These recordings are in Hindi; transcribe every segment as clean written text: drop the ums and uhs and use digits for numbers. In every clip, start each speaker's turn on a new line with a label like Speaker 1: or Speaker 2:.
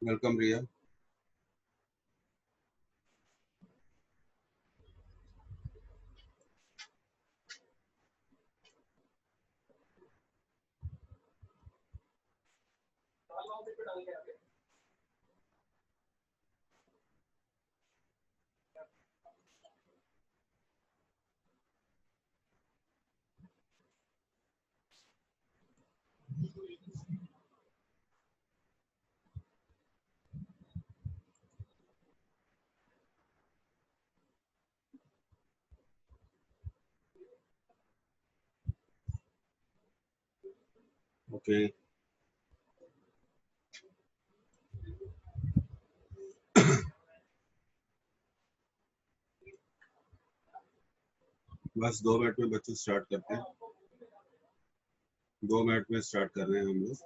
Speaker 1: वेलकम रिया। ओके बस 2 मिनट में बच्चों स्टार्ट करते हैं। 2 मिनट में स्टार्ट कर रहे हैं हम लोग।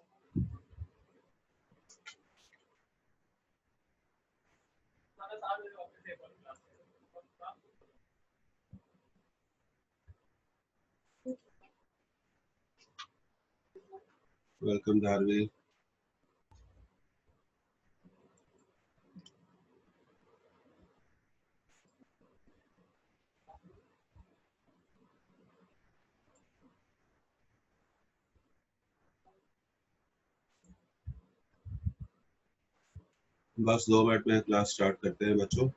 Speaker 1: वेलकम धारवी। बस 2 मिनट में क्लास स्टार्ट करते हैं बच्चों।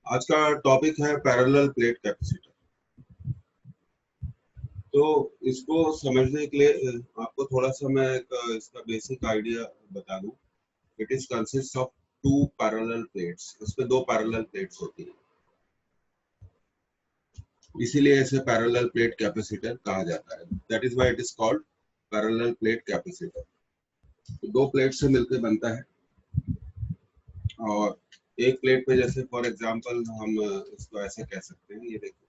Speaker 1: आज का टॉपिक है पैरेलल प्लेट कैपेसिटर। तो इसको समझने के लिए आपको थोड़ा सा मैं इसका बेसिक आइडिया बता दूं। It is consist of 2 parallel plates. इसमें 2 पैरेलल प्लेट्स होती हैं, इसीलिए इसे पैरेलल प्लेट कैपेसिटर कहा जाता है। That is why it is called parallel plate capacitor. 2 plate से मिलकर बनता है, और एक प्लेट पे जैसे फॉर एग्जांपल हम इसको ऐसे कह सकते हैं, ये देखो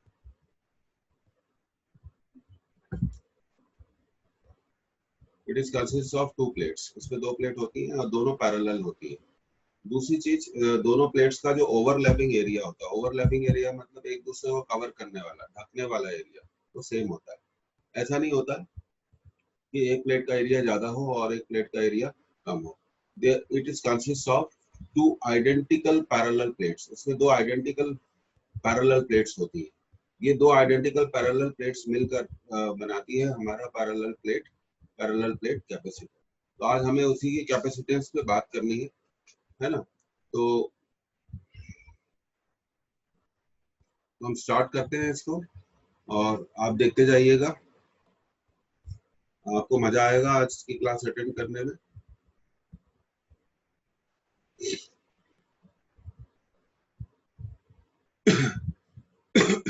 Speaker 1: it is consist of 2 plates. इसमें 2 प्लेट होती हैं और दोनों पैरेलल होती है। दूसरी चीज, दोनों प्लेट्स का जो ओवरलैपिंग एरिया होता है, ओवरलैपिंग एरिया मतलब एक दूसरे को कवर करने वाला, ढकने वाला एरिया, वो सेम होता है। ऐसा नहीं होता कि एक प्लेट का एरिया ज्यादा हो और एक प्लेट का एरिया कम हो। It is consist of 2 identical parallel plates. इसमें 2 आइडेंटिकल पैरेलल प्लेट्स होती है। ये 2 आइडेंटिकल पैरेलल प्लेट्स मिलकर बनाती है हमारा पैरेलल प्लेट कैपेसिटर। तो आज हमें उसी की कैपेसिटेंस पे बात करनी है ना। तो हम स्टार्ट करते हैं इसको, और आप देखते जाइएगा, आपको मजा आएगा आज की क्लास अटेंड करने में।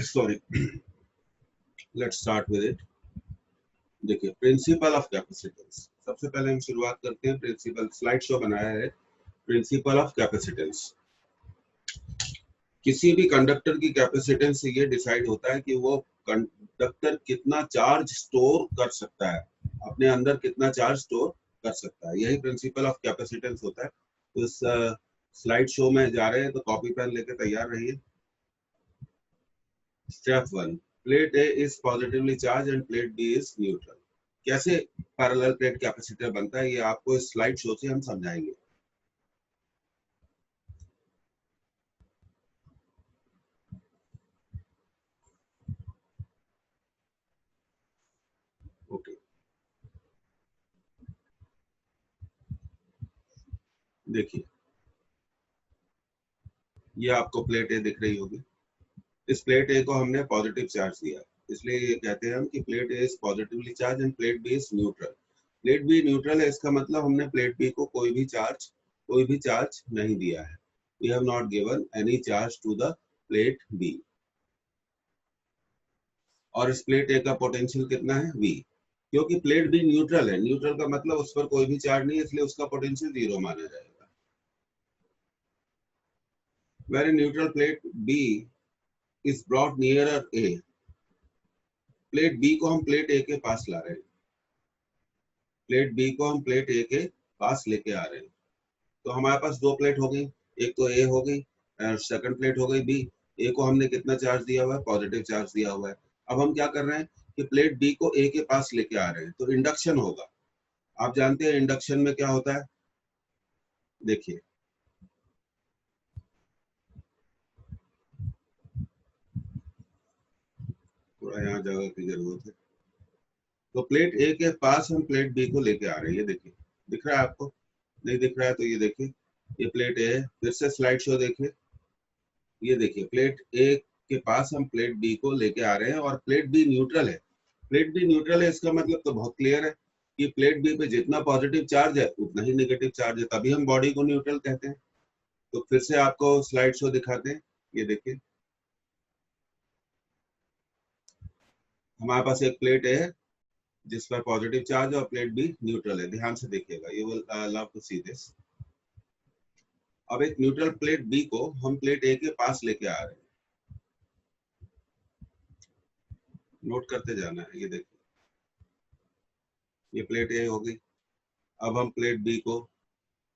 Speaker 1: Sorry, let's start with it. देखिए, प्रिंसिपल ऑफ कैपेसिटेंस। सबसे पहले हम शुरुआत करते हैं प्रिंसिपल। स्लाइड शो बनाया है प्रिंसिपल ऑफ कैपेसिटेंस। किसी भी कंडक्टर की कैपेसिटेंस से ये डिसाइड होता है कि वो कंडक्टर कितना चार्ज स्टोर कर सकता है, अपने अंदर कितना चार्ज स्टोर कर सकता है। यही प्रिंसिपल ऑफ कैपेसिटेंस होता है। तो इस स्लाइड शो में जा रहे हैं, तो कॉपी पेन लेके तैयार रहिए। Step 1, plate A is positively charge and plate B is neutral. कैसे पैरेलल प्लेट कैपेसिटर बनता है, ये आपको इस स्लाइड शो से हम समझाएंगे। ओके, देखिए, ये आपको प्लेट ए दिख रही होगी। इस प्लेट ए को हमने पॉजिटिव चार्ज दिया, इसलिए ये कहते हैं हम कि plate A is positively charge and plate B is neutral. Plate B neutral है, इसका मतलब हमने प्लेट बी को कोई भी चार्ज नहीं दिया है। We have not given any charge to the plate B. और इस प्लेट ए का पोटेंशियल कितना है, v। क्योंकि प्लेट बी न्यूट्रल है, न्यूट्रल का मतलब उस पर कोई भी चार्ज नहीं है, इसलिए उसका पोटेंशियल 0 माना जाएगा। Very neutral plate B is brought nearer A. Plate B को हम प्लेट ए के पास ला रहे हैं, प्लेट बी को हम प्लेट ए के पास लेके आ रहे हैं। तो हमारे पास 2 प्लेट हो गई, एक तो ए हो गई सेकंड प्लेट हो गई बी। ए को हमने कितना चार्ज दिया हुआ है, पॉजिटिव चार्ज दिया हुआ है। अब हम क्या कर रहे हैं कि प्लेट बी को ए के पास लेके आ रहे हैं, तो इंडक्शन होगा। आप जानते हैं इंडक्शन में क्या होता है, देखिए थोड़ा यहाँ जगह की जरूरत है। तो प्लेट ए के पास हम प्लेट बी को लेके आ रहे हैं, ये देखिए, दिख रहा है आपको, नहीं दिख रहा है तो ये देखिए, ये प्लेट ए है। फिर से स्लाइड शो देखिए, ये देखिए प्लेट ए के पास हम प्लेट बी को लेके आ रहे हैं और प्लेट बी न्यूट्रल है। प्लेट बी न्यूट्रल है, इसका मतलब तो बहुत क्लियर है कि प्लेट बी पे जितना पॉजिटिव चार्ज है उतना ही नेगेटिव चार्ज है, तभी हम बॉडी को न्यूट्रल कहते हैं। तो फिर से आपको स्लाइड शो दिखाते हैं, ये देखिए हमारे पास एक प्लेट ए है जिस पर पॉजिटिव चार्ज और प्लेट बी न्यूट्रल है। ध्यान से देखिएगा, you will love to see this. अब एक न्यूट्रल प्लेट बी को हम प्लेट ए के पास लेके आ रहे हैं, नोट करते जाना है। ये देखिए ये प्लेट ए हो गई। अब हम प्लेट बी को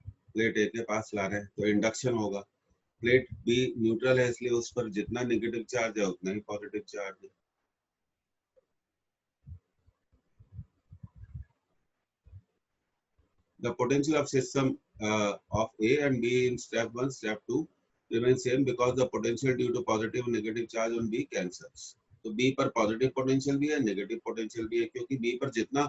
Speaker 1: प्लेट ए के पास ला रहे हैं, तो इंडक्शन होगा। प्लेट बी न्यूट्रल है इसलिए उस पर जितना नेगेटिव चार्ज है उतना ही पॉजिटिव चार्ज है। The potential of system of A and B in step 1, step 2 remains same because the potential due to positive and negative charge on B cancels. तो B पर पॉजिटिव पोटेंशियल भी है, नेगेटिव पोटेंशियल भी है, क्योंकि B पर जितना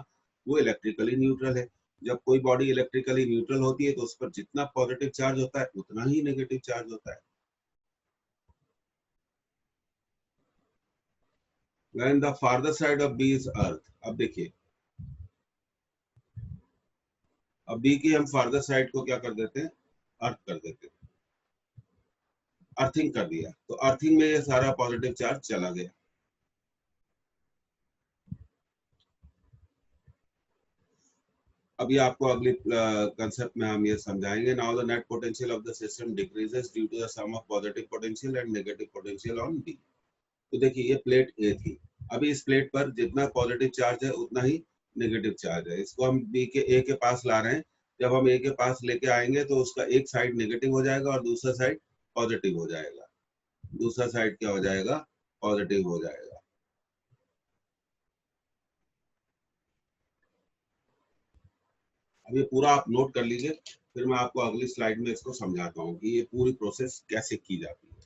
Speaker 1: वो इलेक्ट्रिकली न्यूट्रल है। जब कोई बॉडी इलेक्ट्रिकली न्यूट्रल होती है तो उस पर जितना पॉजिटिव चार्ज होता है उतना ही नेगेटिव चार्ज होता है। When the farther side of B is earth, अब देखिए, अब B की हम फार्दर साइड को क्या कर देते हैं, अर्थ कर देते हैं, अर्थिंग कर दिया। तो अर्थिंग में ये सारा पॉजिटिव चार्ज चला गया। अभी आपको अगले कंसेप्ट में हम ये समझाएंगे। Now the net potential of the system decreases due to the sum of positive potential and negative potential on B. तो देखिए ये प्लेट ए थी, अभी इस प्लेट पर जितना पॉजिटिव चार्ज है उतना ही नेगेटिव चार्ज है। इसको हम बी के ए के पास ला रहे हैं। जब हम ए के पास लेके आएंगे तो उसका एक साइड नेगेटिव हो जाएगा और दूसरा साइड पॉजिटिव हो जाएगा। दूसरा साइड क्या हो जाएगा, पॉजिटिव हो जाएगा। अब ये पूरा आप नोट कर लीजिए, फिर मैं आपको अगली स्लाइड में इसको समझाता हूँ कि ये पूरी प्रोसेस कैसे की जाती है।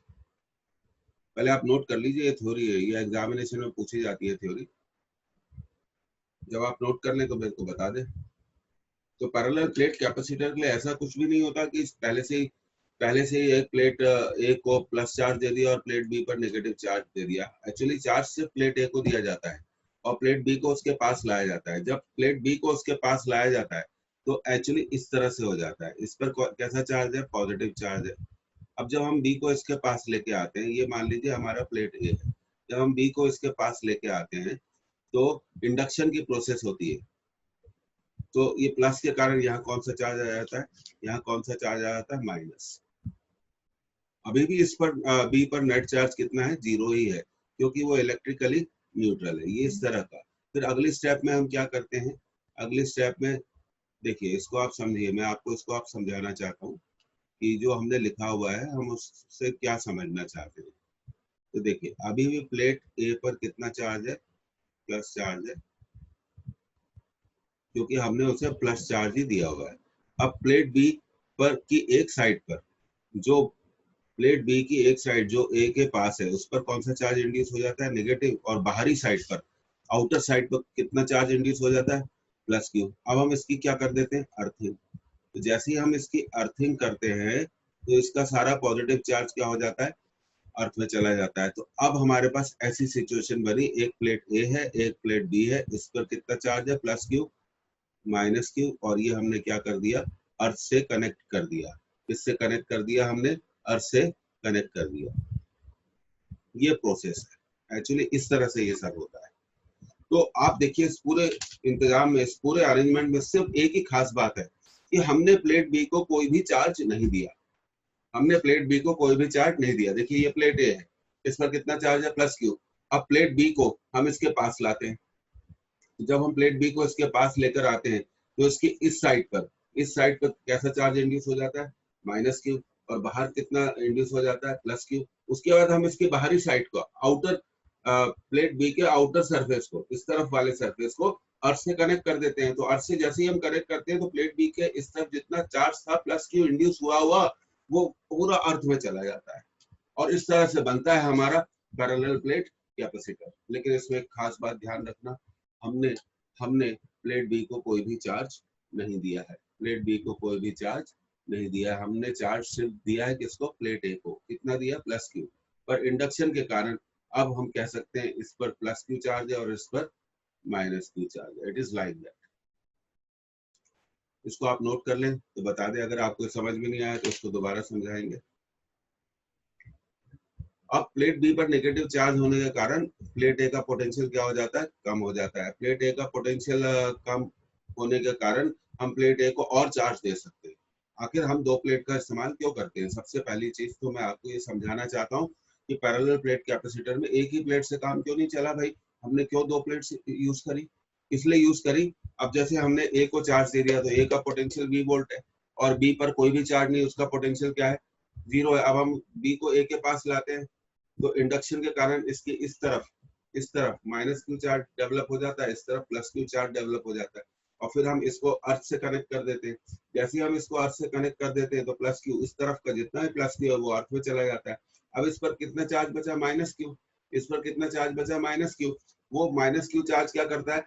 Speaker 1: पहले आप नोट कर लीजिए, ये थ्योरी है, ये एग्जामिनेशन में पूछी जाती है थ्योरी। जब आप नोट कर लें तो मेरे को बता दें। तो पैरेलल प्लेट कैपेसिटर के लिए ऐसा कुछ भी नहीं होता कि पहले से ही एक प्लेट ए को प्लस चार्ज दे दिया और प्लेट बी पर नेगेटिव चार्ज दे दिया। एक्चुअली चार्ज सिर्फ प्लेट ए को दिया जाता है और प्लेट बी को उसके पास लाया जाता है। जब प्लेट बी को उसके पास लाया जाता है तो एक्चुअली इस तरह से हो जाता है। इस पर कैसा चार्ज है, पॉजिटिव चार्ज है। अब जब हम बी को इसके पास लेके आते हैं, ये मान लीजिए हमारा प्लेट ए है, जब हम बी को इसके पास लेके आते हैं तो इंडक्शन की प्रोसेस होती है। तो ये प्लस के कारण यहाँ कौन सा चार्ज आ जाता है, यहाँ कौन सा चार्ज आ जाता है, माइनस। अभी भी इस पर बी पर नेट चार्ज कितना है, 0 ही है, क्योंकि वो इलेक्ट्रिकली न्यूट्रल है। ये इस तरह का। फिर अगली स्टेप में हम क्या करते हैं, अगली स्टेप में देखिए, इसको आप समझिए, मैं आपको इसको आप समझाना चाहता हूँ कि जो हमने लिखा हुआ है हम उससे क्या समझना चाहते हैं। तो देखिए अभी भी प्लेट ए पर कितना चार्ज है, प्लस चार्ज है, क्योंकि हमने उसे प्लस चार्ज ही दिया हुआ है। अब प्लेट बी पर की एक साइड पर, जो प्लेट बी की एक साइड जो ए के पास है, उस पर कौन सा चार्ज इंड्यूस हो जाता है, नेगेटिव। और बाहरी साइड पर, आउटर साइड पर कितना चार्ज इंड्यूस हो जाता है, प्लस क्यू। अब हम इसकी क्या कर देते हैं, अर्थिंग। तो जैसे ही हम इसकी अर्थिंग करते हैं तो इसका सारा पॉजिटिव चार्ज क्या हो जाता है, अर्थ में चला जाता है। तो अब हमारे पास ऐसी सिचुएशन बनी, एक प्लेट ए है, एक प्लेट बी है, इस पर कितना चार्ज है, प्लस क्यू, माइनस क्यू, और ये हमने क्या कर दिया, अर्थ से कनेक्ट कर दिया। किससे कनेक्ट कर दिया हमने, अर्थ से कनेक्ट कर दिया। ये प्रोसेस है, एक्चुअली इस तरह से ये सब होता है। तो आप देखिए इस पूरे इंतजाम में, इस पूरे अरेंजमेंट में सिर्फ एक ही खास बात है कि हमने प्लेट बी को कोई भी चार्ज नहीं दिया। हमने प्लेट बी को कोई भी चार्ज नहीं दिया। देखिए ये प्लेट ए है, इस पर कितना चार्ज है, प्लस क्यू। अब प्लेट बी को हम इसके पास लाते हैं। जब हम प्लेट बी को इसके पास लेकर आते हैं तो इसकी इस साइड पर कैसा चार्ज इंड्यूस हो जाता है, माइनस क्यू। और बाहर कितना इंड्यूस हो जाता है, प्लस क्यू। उसके बाद हम इसकी बाहरी साइड को, आउटर प्लेट बी के आउटर सरफेस को, इस तरफ वाले सरफेस को अर्थ से कनेक्ट कर देते हैं। तो अर्थ से जैसे ही हम कनेक्ट करते हैं तो प्लेट बी के इस तरफ जितना चार्ज था प्लस क्यू इंड्यूस हुआ हुआ वो पूरा अर्थ में चला जाता है, और इस तरह से बनता है हमारा पैरेलल प्लेट कैपेसिटर। लेकिन इसमें एक खास बात ध्यान रखना, हमने हमने प्लेट बी को कोई भी चार्ज नहीं दिया है, प्लेट बी को कोई भी चार्ज नहीं दिया है। हमने चार्ज सिर्फ दिया है किसको, प्लेट ए को। कितना दिया, प्लस क्यू। पर इंडक्शन के कारण अब हम कह सकते हैं इस पर प्लस क्यू चार्ज है और इस पर माइनस क्यू चार्ज है। It is like that. इसको आप नोट कर लें तो बता दें, अगर आपको समझ में नहीं आया तो इसको दोबारा समझाएंगे। अब प्लेट बी पर नेगेटिव चार्ज होने के कारण प्लेट ए का पोटेंशियल क्या हो जाता है, कम हो जाता है। प्लेट ए का पोटेंशियल कम होने के कारण हम प्लेट ए को और चार्ज दे सकते हैं। आखिर हम दो प्लेट का इस्तेमाल क्यों करते हैं? सबसे पहली चीज तो मैं आपको ये समझाना चाहता हूँ कि पैरेलल प्लेट कैपेसिटर में एक ही प्लेट से काम क्यों नहीं चला भाई। हमने क्यों दो प्लेट यूज करी? इसलिए यूज करी, अब जैसे हमने ए को चार्ज दे दिया तो ए का पोटेंशियल बी वोल्ट है, और बी पर कोई भी चार्ज नहीं, उसका पोटेंशियल क्या है, जीरो है। अब हम बी को ए के पास लाते हैं तो इंडक्शन के कारण इसके इस तरफ माइनस क्यू चार्ज डेवलप हो जाता है, इस तरफ प्लस क्यू चार्ज डेवलप हो जाता है, और फिर हम इसको अर्थ से कनेक्ट कर देते हैं। जैसे ही हम इसको अर्थ से कनेक्ट कर देते हैं तो प्लस क्यू, इस तरफ का जितना भी प्लस क्यू है वो अर्थ में चला जाता है। अब इस पर कितना चार्ज बचा, माइनस क्यू। इस पर कितना चार्ज बचा, माइनस क्यू। वो माइनस क्यू चार्ज क्या करता है,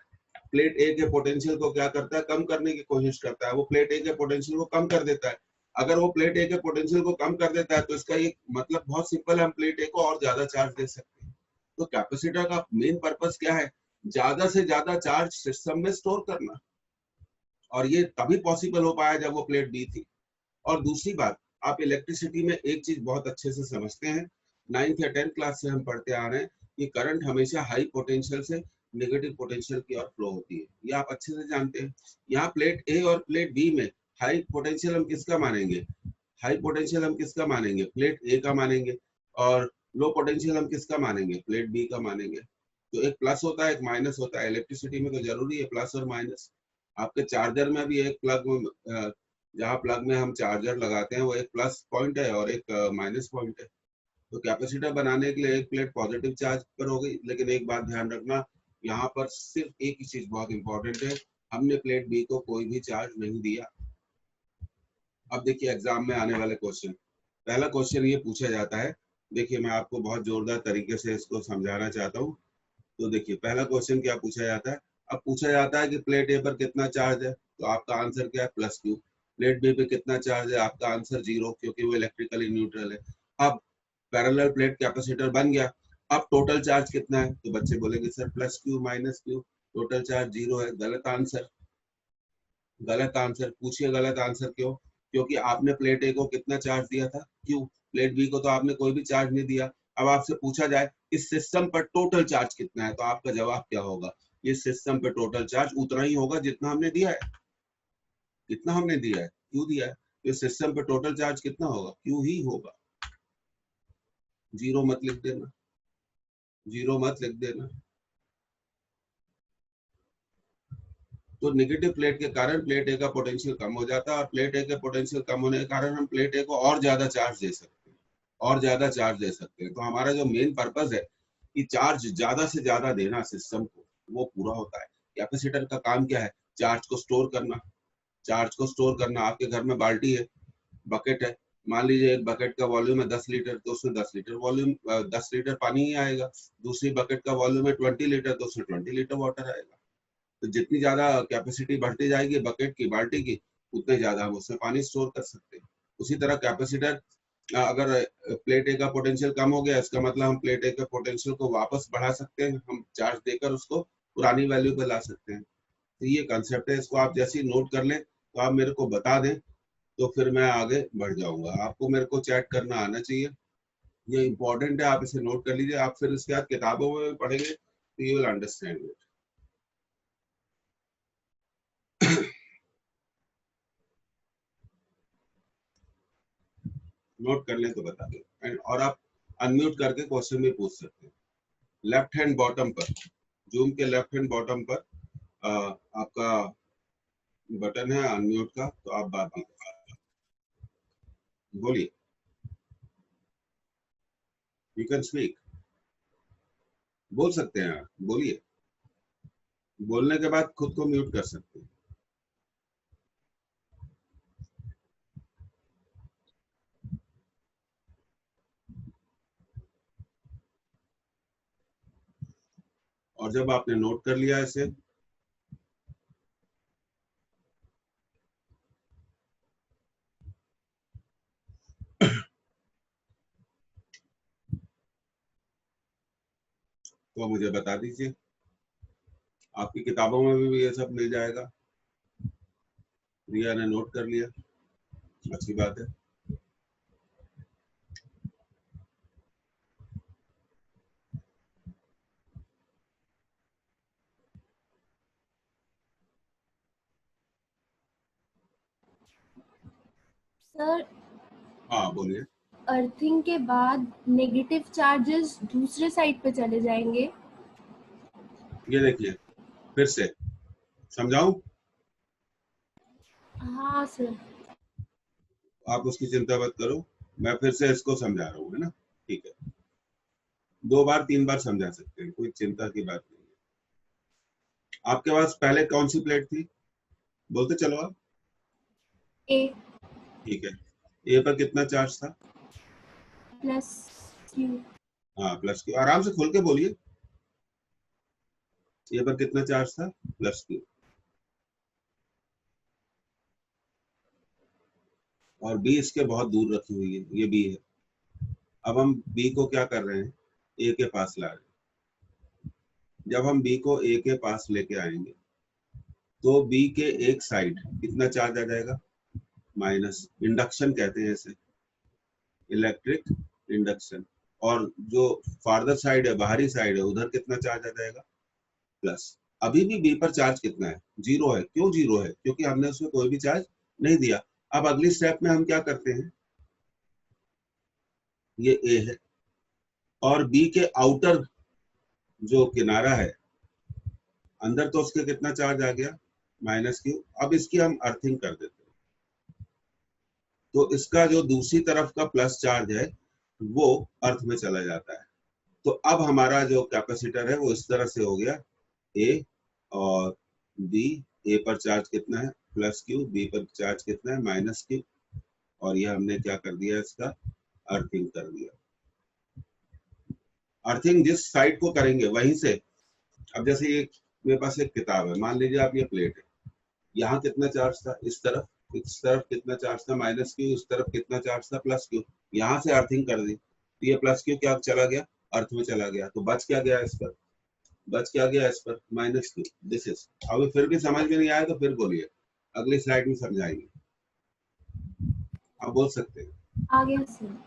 Speaker 1: प्लेट ए के पोटेंशियल को क्या करता है, कम करने की कोशिश करता है। वो प्लेट ए के पोटेंशियल को कम कर देता है। अगर वो प्लेट ए के पोटेंशियल को कम कर देता है तो इसका ये मतलब बहुत सिंपल है, हम प्लेट ए को और ज्यादा चार्ज दे सकते हैं। तो कैपेसिटर का मेन पर्पस क्या है, ज्यादा से ज्यादा चार्ज सिस्टम में स्टोर करना, और ये तभी पॉसिबल हो पाया जब वो प्लेट बी थी। और दूसरी बात, आप इलेक्ट्रिसिटी में एक चीज बहुत अच्छे से समझते हैं, 9th या 10th क्लास से हम पढ़ते आ रहे हैं कि करंट हमेशा हाई पोटेंशियल से नेगेटिव पोटेंशियल की ओर फ्लो होती है। ये आप अच्छे से जानते हैं। यहाँ प्लेट ए और प्लेट बी में हाई पोटेंशियल हम किसका मानेंगे, हाई पोटेंशियल हम किसका मानेंगे, प्लेट ए का मानेंगे, और लो पोटेंशियल हम किसका मानेंगे, प्लेट बी का मानेंगे। तो एक प्लस होता है, एक माइनस होता है। इलेक्ट्रिसिटी में तो जरूरी है प्लस और माइनस। आपके चार्जर में भी एक प्लग में, जहाँ प्लग में हम चार्जर लगाते हैं वो एक प्लस पॉइंट है और एक माइनस पॉइंट है। तो कैपेसिटर बनाने के लिए एक प्लेट पॉजिटिव चार्ज पर हो गई, लेकिन एक बात ध्यान रखना, यहाँ पर सिर्फ एक ही चीज बहुत इंपॉर्टेंट है, हमने प्लेट बी को कोई भी चार्ज नहीं दिया। अब देखिए एग्जाम में आने वाले क्वेश्चन, पहला क्वेश्चन ये पूछा जाता है, देखिए मैं आपको बहुत जोरदार तरीके से इसको समझाना चाहता हूँ। तो देखिए पहला क्वेश्चन क्या पूछा जाता है, अब पूछा जाता है कि प्लेट ए पर कितना चार्ज है, तो आपका आंसर क्या है, प्लस क्यू। प्लेट बी पे कितना चार्ज है, आपका आंसर जीरो, क्योंकि वो इलेक्ट्रिकली न्यूट्रल है। अब पैरेलल प्लेट कैपेसिटर बन गया। अब टोटल चार्ज कितना है, तो बच्चे बोलेंगे sir plus q minus Q, total charge zero है। गलत आंसर, गलत आंसर। पूछिए गलत आंसर क्यों, क्योंकि आपने प्लेट ए को कितना चार्ज दिया था, क्यू। प्लेट बी को तो आपने कोई भी चार्ज नहीं दिया। अब आपसे पूछा जाए इस सिस्टम पर टोटल चार्ज कितना है, तो आपका जवाब क्या होगा, इस सिस्टम पे टोटल चार्ज उतना ही होगा जितना हमने दिया है। कितना हमने दिया है, क्यू दिया है, तो इस सिस्टम पे टोटल चार्ज कितना होगा, क्यू ही होगा। जीरो मत लिख देना, जीरो मत लिख देना। तो नेगेटिव प्लेट के कारण प्लेट ए का पोटेंशियल कम हो जाता है, और प्लेट ए के पोटेंशियल कम होने के कारण हम प्लेट ए को और ज्यादा चार्ज दे सकते हैं, और ज्यादा चार्ज दे सकते हैं। तो हमारा जो मेन पर्पस है कि चार्ज ज्यादा से ज्यादा देना सिस्टम को, वो पूरा होता है। कैपेसिटर का काम क्या है, चार्ज को स्टोर करना। चार्ज को स्टोर करना, आपके घर में बाल्टी है, बकेट है, मान लीजिए एक बकेट का वॉल्यूम है 10 लीटर, तो उसमें 10 लीटर वॉल्यूम 10 लीटर पानी ही आएगा। दूसरी बकेट का वॉल्यूम है 20 लीटर, तो उसमें 20 लीटर वाटर आएगा। तो जितनी ज्यादा कैपेसिटी बढ़ती जाएगी बकेट की, बाल्टी की, उतने ज्यादा हम उसमें पानी स्टोर कर सकते हैं। उसी तरह कैपेसिटर, अगर प्लेट ए का पोटेंशियल कम हो गया, इसका मतलब हम प्लेट ए के पोटेंशियल को वापस बढ़ा सकते हैं, हम चार्ज देकर उसको पुरानी वैल्यू पे ला सकते हैं। तो ये कंसेप्ट है, इसको आप जैसे ही नोट कर लें तो आप मेरे को बता दें, तो फिर मैं आगे बढ़ जाऊंगा। आपको मेरे को चैट करना आना चाहिए, ये इंपॉर्टेंट है, आप इसे नोट कर लीजिए। आप फिर इसके बाद किताबों में पढ़ेंगे तो you will understand it. Note कर लें तो बता दो, एंड और आप अनम्यूट करके क्वेश्चन भी पूछ सकते हैं। लेफ्ट हैंड बॉटम पर, जूम के लेफ्ट हैंड बॉटम पर आपका बटन है अनम्यूट का, तो आप बात भी कर सकते हैं। बोलिए। यू कैन स्पीक, बोल सकते हैं आप, बोलिए। बोलने के बाद खुद को म्यूट कर सकते हैं। और जब आपने नोट कर लिया इसे, तो मुझे बता दीजिए। आपकी किताबों में भी ये सब मिल जाएगा। रिया ने नोट कर लिया, अच्छी बात है।
Speaker 2: सर,
Speaker 1: हाँ बोलिए।
Speaker 2: अर्थिंग के बाद नेगेटिव चार्जेस दूसरे साइड पे चले जाएंगे।
Speaker 1: ये देखिए, फिर से समझाऊं?
Speaker 2: हाँ सर।
Speaker 1: आप उसकी चिंता मत करो, मैं फिर से इसको समझा रहा हूँ, है ना? ठीक है, 2 बार 3 बार समझा सकते हैं, कोई चिंता की बात नहीं है। आपके पास पहले कौन सी प्लेट थी, बोलते चलो आप।
Speaker 2: ए
Speaker 1: ठीक है, ए पर कितना चार्ज था?
Speaker 2: Plus Q.
Speaker 1: हाँ प्लस क्यू, आराम से खोल के बोलिए। ए पर कितना चार्ज था? Plus Q. और बी इसके बहुत दूर रखी हुई है, ये बी है। अब हम बी को क्या कर रहे हैं, ए के पास ला रहे हैं। जब हम बी को ए के पास लेके आएंगे तो बी के एक साइड कितना चार्ज आ जाएगा? माइनस। इंडक्शन कहते हैं इसे, इलेक्ट्रिक इंडक्शन। और जो फार्दर साइड है, बाहरी साइड है, उधर कितना चार्ज आ जाएगा? प्लस। अभी भी बी पर चार्ज कितना है? 0 है। क्यों 0 है? क्योंकि हमने उसमें कोई भी चार्ज नहीं दिया। अब अगली स्टेप में हम क्या करते हैं, ये ए है और बी के आउटर जो किनारा है, अंदर तो उसके कितना चार्ज आ गया? Minus q. अब इसकी हम अर्थिंग कर देते हैं, तो इसका जो दूसरी तरफ का प्लस चार्ज है वो अर्थ में चला जाता है। तो अब हमारा जो कैपेसिटर है वो इस तरह से हो गया, ए और बी। ए पर चार्ज कितना है? Plus Q. बी पर चार्ज कितना है? Minus Q. और ये हमने क्या कर दिया, इसका अर्थिंग कर दिया। अर्थिंग जिस साइड को करेंगे वहीं से। अब जैसे ये मेरे पास एक किताब है, मान लीजिए आप, ये प्लेट है, यहाँ कितना चार्ज था? इस तरफ कितना चार्ज था? Minus Q. इस तरफ कितना चार्ज था? Plus Q. यहाँ से अर्थिंग कर दी तो ये प्लस क्यू क्या चला गया? अर्थ में चला गया। तो बच क्या गया इस पर? बच क्या गया इस पर? Minus Q. This is. अभी फिर भी समझ में नहीं आया तो फिर बोलिए, अगली स्लाइड में समझाएंगे। आप बोल सकते हैं।
Speaker 2: आ गया सर।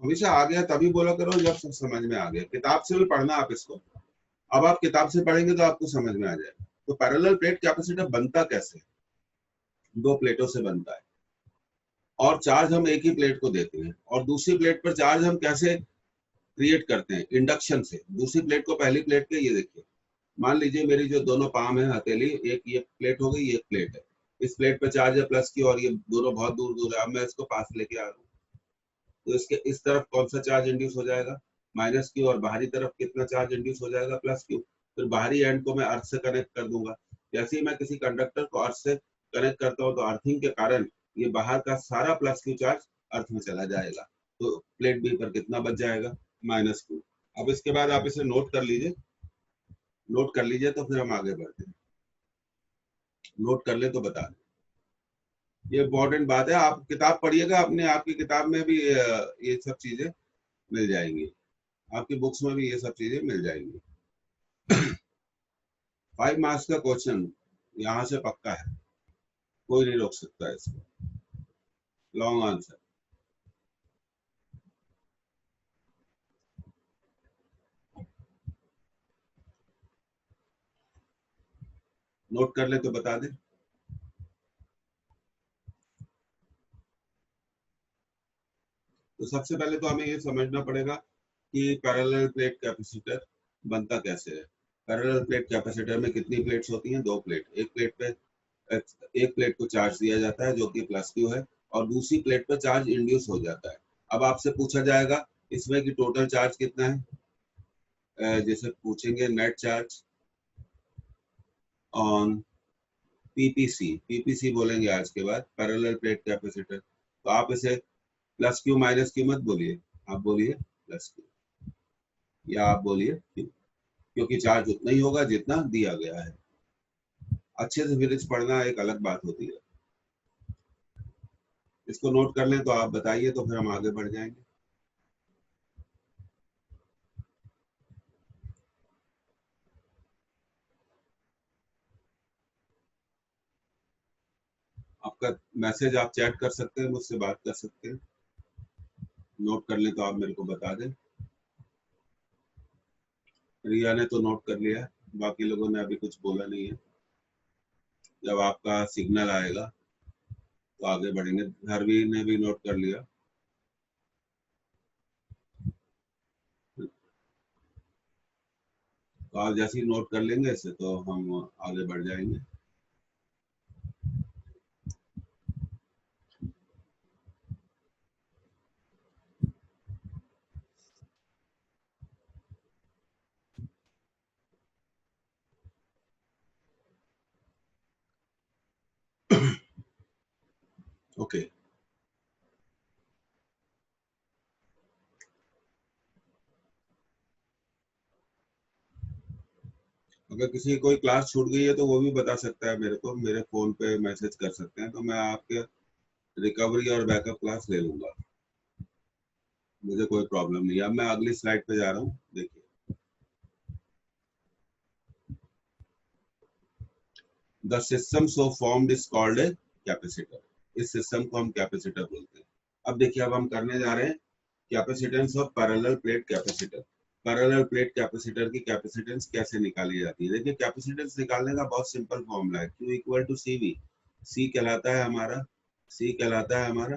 Speaker 1: हमेशा आ गया तभी बोला करो जब सब समझ में आ गया। किताब से भी पढ़ना आप इसको। अब आप किताब से पढ़ेंगे तो आपको समझ में आ जाएगा। तो पैरेलल प्लेट कैपेसिटर बनता कैसे? 2 प्लेटों से बनता है और चार्ज हम एक ही प्लेट को देते हैं। और दूसरी प्लेट पर चार्ज हम कैसे क्रिएट करते हैं? इंडक्शन से। दूसरी प्लेट को पहली प्लेट के, ये देखिए, मान लीजिए मेरी जो दोनों पाम है हथेली, एक ये प्लेट हो गई, एक प्लेट है। इस प्लेट पे चार्ज है प्लस की और ये दोनों बहुत दूर दूर है। अब मैं इसको पास लेके आ रहा हूँ तो इसके इस तरफ कौन सा चार्ज इंड्यूस हो जाएगा? Minus Q. और बाहरी तरफ कितना चार्ज इंड्यूस हो जाएगा? Plus Q. फिर बाहरी एंड को मैं अर्थ से कनेक्ट कर दूंगा। जैसे ही मैं किसी कंडक्टर को अर्थ से कनेक्ट करता हूँ तो अर्थिंग के कारण ये बाहर का सारा प्लस क्यू चार्ज अर्थ में चला जाएगा। तो प्लेट बी पर कितना बच जाएगा? Minus q. अब इसके बाद आप इसे नोट कर लीजिए, नोट कर लीजिए तो फिर हम आगे बढ़ते हैं। नोट कर ले तो बता दें, ये इम्पोर्टेंट बात है। आप किताब पढ़िएगा अपने, आपकी किताब में भी ये सब चीजें मिल जाएंगी, आपकी बुक्स में भी ये सब चीजें मिल जाएंगी। 5 मार्क्स का क्वेश्चन यहाँ से पक्का है, कोई नहीं रोक सकता है इसको। Long answer. नोट कर ले तो बता दे। तो सबसे पहले तो हमें ये समझना पड़ेगा कि पैरेलल प्लेट कैपेसिटर बनता कैसे है। पैरेलल प्लेट कैपेसिटर में कितनी प्लेट्स होती हैं? 2 प्लेट। एक प्लेट को चार्ज दिया जाता है जो कि प्लस क्यू है और दूसरी प्लेट पर चार्ज इंड्यूस हो जाता है। अब आपसे पूछा जाएगा इसमें कि टोटल चार्ज कितना है, जैसे पूछेंगे नेट चार्ज ऑन पीपीसी बोलेंगे आज के बाद, पैरेलल प्लेट कैपेसिटर। तो आप इसे प्लस क्यू माइनस क्यू मत बोलिए, आप बोलिए प्लस क्यू, या आप बोलिए क्यू, क्योंकि चार्ज उतना ही होगा जितना दिया गया है। अच्छे से फिजिक्स पढ़ना एक अलग बात होती है। इसको नोट कर लें तो आप बताइए, तो फिर हम आगे बढ़ जाएंगे। आपका मैसेज आप चैट कर सकते हैं, मुझसे बात कर सकते हैं। नोट कर लें तो आप मेरे को बता दें। रिया ने तो नोट कर लिया है, बाकी लोगों ने अभी कुछ बोला नहीं है। जब आपका सिग्नल आएगा तो आगे बढ़ेंगे। हरवी ने भी नोट कर लिया। तो आप जैसे ही नोट कर लेंगे इसे तो हम आगे बढ़ जाएंगे। ओके। अगर किसी की कोई क्लास छूट गई है तो वो भी बता सकता है मेरे को, मेरे फोन पे मैसेज कर सकते हैं, तो मैं आपके रिकवरी और बैकअप क्लास ले लूंगा, मुझे कोई प्रॉब्लम नहीं है। अब मैं अगली स्लाइड पे जा रहा हूँ, देखिए। The system so formed is called a capacitor. इस सिस्टम को हम कैपेसिटर बोलते हैं। अब देखिए, अब हम करने जा रहे हैं capacitance of parallel plate capacitor. Parallel plate capacitor की कैपेसिटेंस कैसे निकाली जाती है? देखिए, कैपेसिटेंस निकालने का बहुत सिंपल फॉर्मूला है, Q equal to C V. C कहलाता है हमारा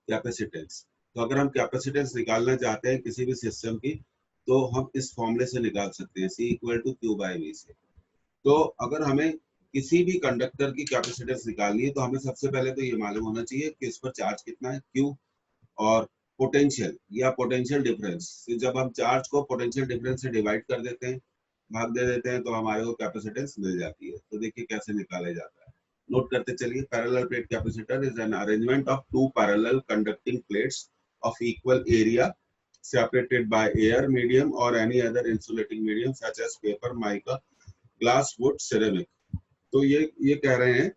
Speaker 1: कैपेसिटेंस। तो अगर हम कैपेसिटेंस निकालना चाहते हैं किसी भी सिस्टम की, तो हम इस फॉर्मूले से निकाल सकते हैं, C equal to Q by V से। तो अगर हमें किसी भी कंडक्टर की कैपेसिटेंस निकालनी है तो हमें सबसे पहले तो ये मालूम होना चाहिए कि इस पर चार्ज कितना है, क्यू, और पोटेंशियल या पोटेंशियल डिफरेंस। जब हम चार्ज को पोटेंशियल डिफरेंस से डिवाइड कर देते हैं, भाग दे देते हैं, तो हमारे को कैपेसिटेंस मिल जाती है। तो देखिए कैसे निकाला जाता है, नोट करते चलिए। Parallel plate capacitor is an arrangement of two parallel conducting plates of equal area separated by air, medium or any other insulating medium such as paper, mica, glass, wood, ceramic। तो ये कह रहे हैं,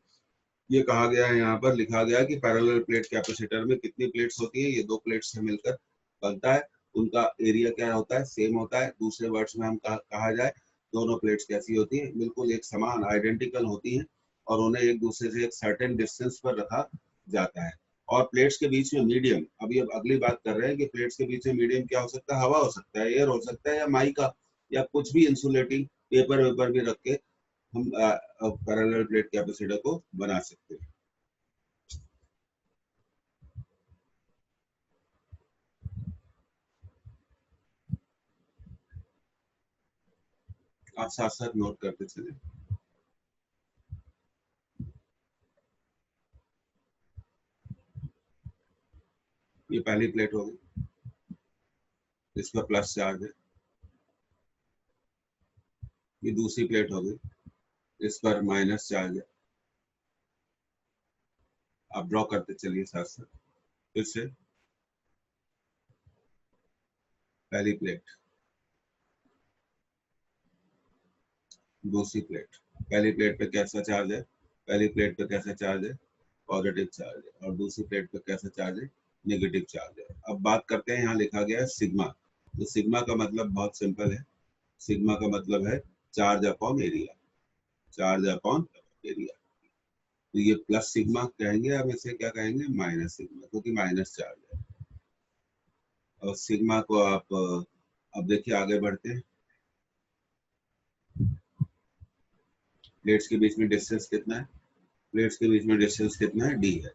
Speaker 1: ये कहा गया है, यहाँ पर लिखा गया है कि पैरेलल प्लेट कैपेसिटर में कितनी प्लेट्स होती है? ये दो प्लेट्स से मिलकर बनता है। उनका एरिया क्या होता है? सेम होता है। दूसरे वर्ड्स में हम कहा जाए, दोनों प्लेट्स कैसी होती है? बिल्कुल एक समान, आइडेंटिकल होती हैं, और उन्हें एक दूसरे से एक सर्टेन डिस्टेंस पर रखा जाता है। और प्लेट्स के बीच में मीडियम, अभी अब अगली बात कर रहे हैं कि प्लेट्स के बीच में मीडियम क्या हो सकता है? हवा हो सकता है, एयर हो सकता है, या माइका, या कुछ भी इंसुलेटिंग पेपर वेपर भी रख के हम पैरेलल प्लेट कैपेसिटर को बना सकते हैं। आप साथ साथ नोट करते चले। ये पहली प्लेट होगी, इस पर प्लस चार्ज है। ये दूसरी प्लेट होगी, इस पर माइनस चार्ज है। आप ड्रॉ करते चलिए साथ साथ। फिर से पहली प्लेट, दूसरी प्लेट। पहली प्लेट पे कैसा चार्ज है? पहली प्लेट पे कैसा चार्ज है? पॉजिटिव चार्ज है। और दूसरी प्लेट पे कैसा चार्ज है? नेगेटिव चार्ज है। अब बात करते हैं, यहाँ लिखा गया है सिग्मा। तो सिग्मा का मतलब बहुत सिंपल है, सिग्मा का मतलब है charge upon area, charge upon area. तो ये प्लस सिग्मा कहेंगे, हम इसे क्या कहेंगे? माइनस सिग्मा, क्योंकि माइनस चार्ज है। और सिग्मा को आप, अब देखिए आगे बढ़ते हैं। प्लेट्स के बीच में डिस्टेंस कितना है? प्लेट्स के बीच में डिस्टेंस कितना है? डी है।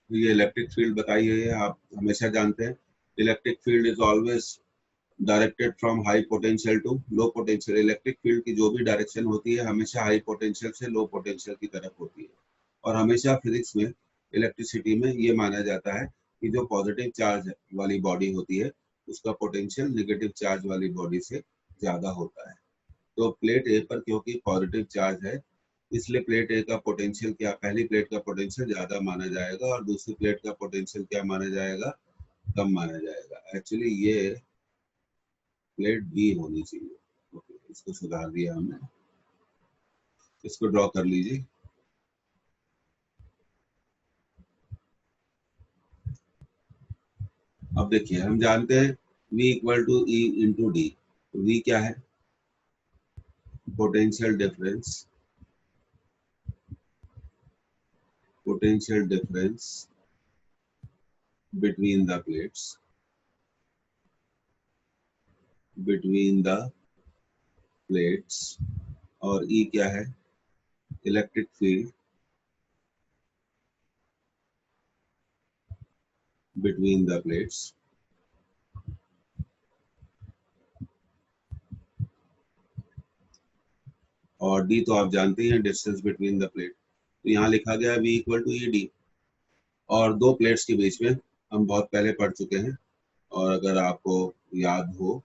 Speaker 1: तो ये इलेक्ट्रिक फील्ड बताई है, आप हमेशा जानते हैं, electric field is always directed from high potential to low potential. Electric field की जो भी डायरेक्शन होती है हमेशा हाई पोटेंशियल से लो पोटेंशियल की तरफ होती है। और हमेशा फिजिक्स में इलेक्ट्रिसिटी में ये माना जाता है कि जो पॉजिटिव चार्ज वाली बॉडी होती है उसका पोटेंशियल नेगेटिव चार्ज वाली बॉडी से ज्यादा होता है। तो प्लेट ए पर क्योंकि पॉजिटिव चार्ज है इसलिए प्लेट ए का पोटेंशियल क्या, पहली प्लेट का पोटेंशियल ज्यादा माना जाएगा और दूसरी प्लेट का पोटेंशियल क्या माना जाएगा, कम माना जाएगा। एक्चुअली ये प्लेट बी होनी चाहिए। ओके, इसको सुधार दिया हमने, इसको ड्रॉ कर लीजिए। अब देखिए हम जानते हैं V equal to E into d. V क्या है, potential difference, potential difference between the plates, between the plates. और E क्या है, electric field between the plates. और D तो आप जानते हैं डिस्टेंस बिटवीन द प्लेट। तो यहाँ लिखा गया है V equal to e d. और दो प्लेट्स के बीच में हम बहुत पहले पढ़ चुके हैं और अगर आपको याद हो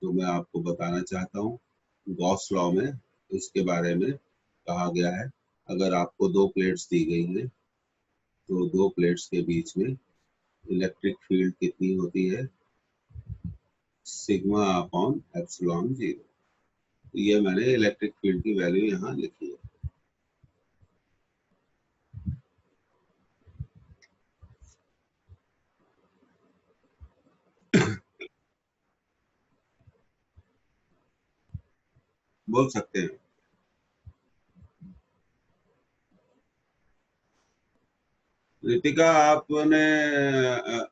Speaker 1: तो मैं आपको बताना चाहता हूँ, गॉस लॉ में इसके बारे में कहा गया है। अगर आपको दो प्लेट्स दी गई हैं तो दो प्लेट्स के बीच में इलेक्ट्रिक फील्ड कितनी होती है, सिग्मा अपॉन एप्सिलॉन जीरो। ये मैंने इलेक्ट्रिक फील्ड की वैल्यू यहाँ लिखी है। बोल सकते हैं। रितिका, आपने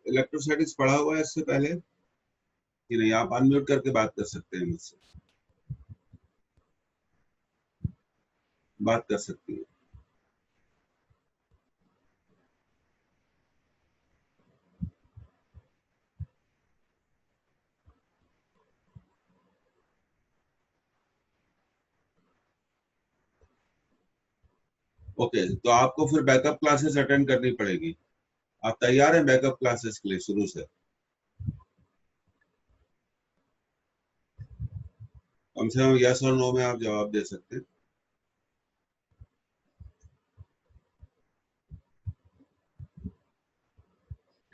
Speaker 1: इलेक्ट्रोस्टैटिक्स पढ़ा हुआ है इससे पहले कि नहीं? आप अनम्यूट करके बात कर सकते हैं, मुझसे बात कर सकती है। ओके, तो आपको फिर बैकअप क्लासेस अटेंड करनी पड़ेगी। आप तैयार हैं बैकअप क्लासेस के लिए शुरू से? कम से कम यस और नो में आप जवाब दे सकते हैं।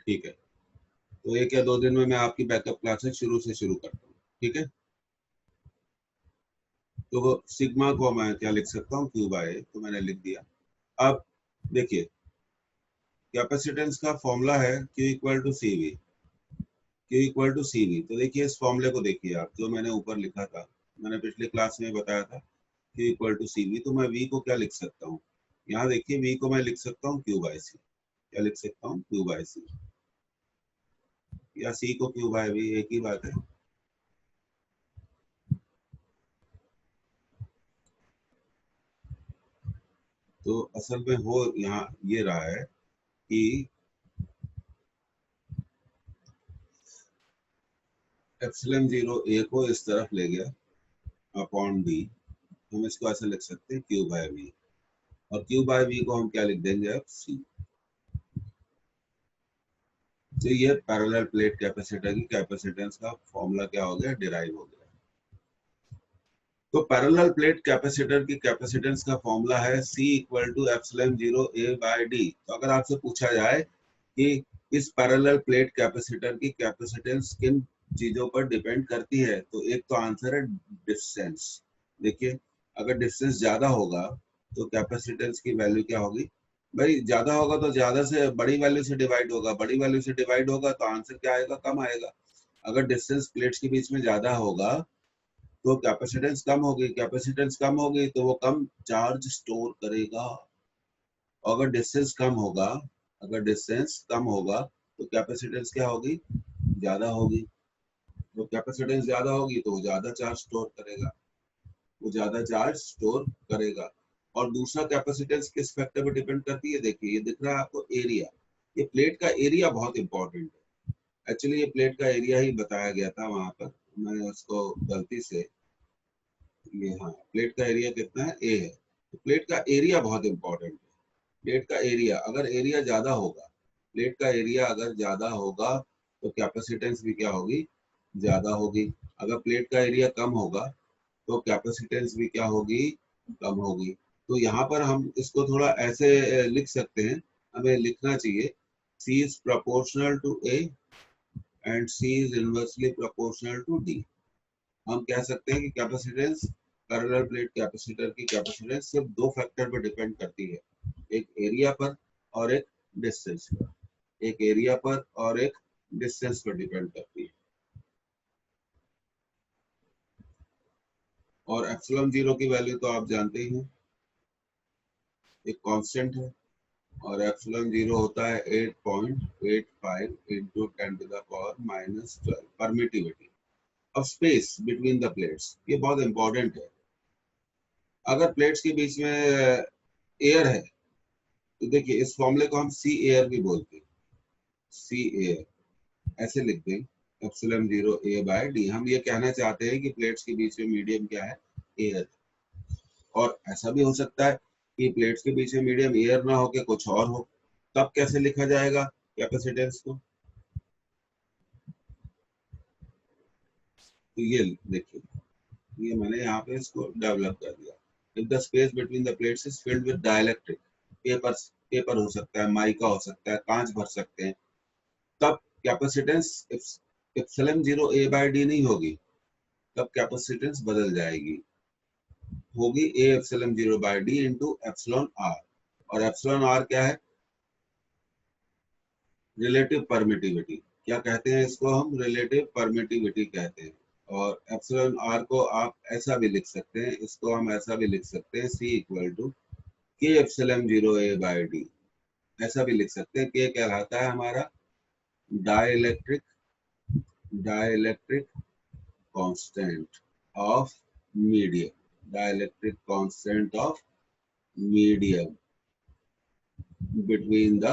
Speaker 1: ठीक है, तो एक या दो दिन में मैं आपकी बैकअप क्लासेस शुरू से शुरू करता हूँ। ठीक है, तो सिग्मा को मैं क्या लिख सकता हूँ, क्यू बाय, तो मैंने लिख दिया। अब देखिए, कैपेसिटेंस का फॉर्मूला है Q equal to C v, Q equal to C v. तो देखिए इस फॉर्मूले को देखिए आप, जो मैंने ऊपर लिखा था, मैंने पिछले क्लास में बताया था Q equal to C v. तो मैं V को क्या लिख सकता हूँ, यहाँ देखिए V को मैं लिख सकता हूँ Q बाय सी। क्या लिख सकता हूँ, Q बाय सी, या C को Q बाय V, एक ही बात है। तो असल में हो यहाँ ये रहा है कि एप्सिलॉन जीरो ए को इस तरफ ले गया अपॉन डी, हम इसको ऐसे लिख सकते हैं Q बाय V। और Q बाय V को हम क्या लिख देंगे अब, C। तो ये पैरेलल प्लेट कैपेसिटर की कैपेसिटेंस का फॉर्मूला क्या हो गया, डिराइव हो गया। तो पैरेलल प्लेट कैपेसिटर की कैपेसिटेंस का फॉर्मूला है C equal to epsilon zero A by D। तो अगर आपसे पूछा जाए कि इस पैरेलल प्लेट कैपेसिटर की कैपेसिटेंस किन चीजों पर डिपेंड करती है, तो एक तो आंसर है डिस्टेंस। देखिए, अगर डिस्टेंस ज्यादा होगा तो कैपेसिटेंस की वैल्यू क्या होगी, भाई ज्यादा होगा तो ज्यादा से बड़ी वैल्यू से डिवाइड होगा, बड़ी वैल्यू से डिवाइड होगा तो आंसर क्या आएगा, कम आएगा। अगर डिस्टेंस प्लेट्स के बीच में ज्यादा होगा तो कैपेसिटेंस कम होगी, कैपेसिटेंस कम होगी तो वो कम चार्ज स्टोर करेगा। अगर डिस्टेंस कम होगा, अगर डिस्टेंस कम होगा तो कैपेसिटेंस क्या होगी, ज्यादा होगी। तो कैपेसिटेंस ज्यादा होगी तो वो ज्यादा चार्ज स्टोर करेगा, वो ज्यादा चार्ज स्टोर करेगा। और दूसरा, कैपेसिटेंस किस फैक्टर पर डिपेंड करती है, देखिए ये दिख रहा है आपको, एरिया। ये प्लेट का एरिया बहुत इंपॉर्टेंट है। एक्चुअली ये प्लेट का एरिया ही बताया गया था वहां पर, मैंने उसको गलती से, ये हाँ, प्लेट का एरिया कितना है, ए है। तो प्लेट का एरिया बहुत इंपॉर्टेंट है। प्लेट का एरिया, अगर एरिया ज्यादा होगा, प्लेट का एरिया अगर ज्यादा होगा तो कैपेसिटेंस भी क्या होगी, ज्यादा होगी। अगर प्लेट का एरिया कम होगा तो कैपेसिटेंस भी क्या होगी, कम होगी। तो यहाँ पर हम इसको थोड़ा ऐसे लिख सकते हैं, हमें लिखना चाहिए C is proportional to A and C is inversely proportional to D। हम कह सकते हैं कि कैपेसिटेंस, पैरेलल प्लेट कैपेसिटर की कैपेसिटेंस सिर्फ दो फैक्टर पर डिपेंड करती है, एक एरिया पर और एक डिस्टेंस पर, एक एरिया पर और एक डिस्टेंस पर डिपेंड करती है। और एप्सिलॉन जीरो की वैल्यू तो आप जानते ही हैं, एक कांस्टेंट है, और एप्सिलॉन जीरो होता है 8.85 into 10 to the power -12 permittivity of space between the plates. ये बहुत इंपॉर्टेंट है। अगर प्लेट्स के बीच में एयर है तो देखिए इस फॉर्मूले को हम सी एयर भी बोलते हैं, सी एयर ऐसे लिख दें, epsilon zero a by D. हम ये कहना चाहते हैं कि प्लेट्स के बीच में मीडियम क्या है, एयर। और ऐसा भी हो सकता है कि प्लेट्स के बीच में मीडियम एयर ना हो के कुछ और हो, तब कैसे लिखा जाएगा कैपेसिटेंस को, तो ये देखिए, ये मैंने यहाँ पे इसको डेवलप कर दिया। If the space between the plates is filled with dielectric, paper, paper हो सकता है, माइका हो सकता है, कांच भर सकते हैं, तब capacitance epsilon zero a by d नहीं होगी, तब कैपेसिटेंस बदल जाएगी, होगी a epsilon zero by d into epsilon r. और एप्सिलॉन आर क्या है, रिलेटिव परमिटिविटी। क्या कहते हैं इसको हम, रिलेटिव परमिटिविटी कहते हैं। और एप्सिलॉन आर को आप ऐसा भी लिख सकते हैं, इसको हम ऐसा भी लिख सकते हैं, C equal to K epsilon zero a by D, ऐसा भी लिख सकते हैं। के कहलाता है हमारा dielectric, dielectric constant of medium, dielectric constant of medium between the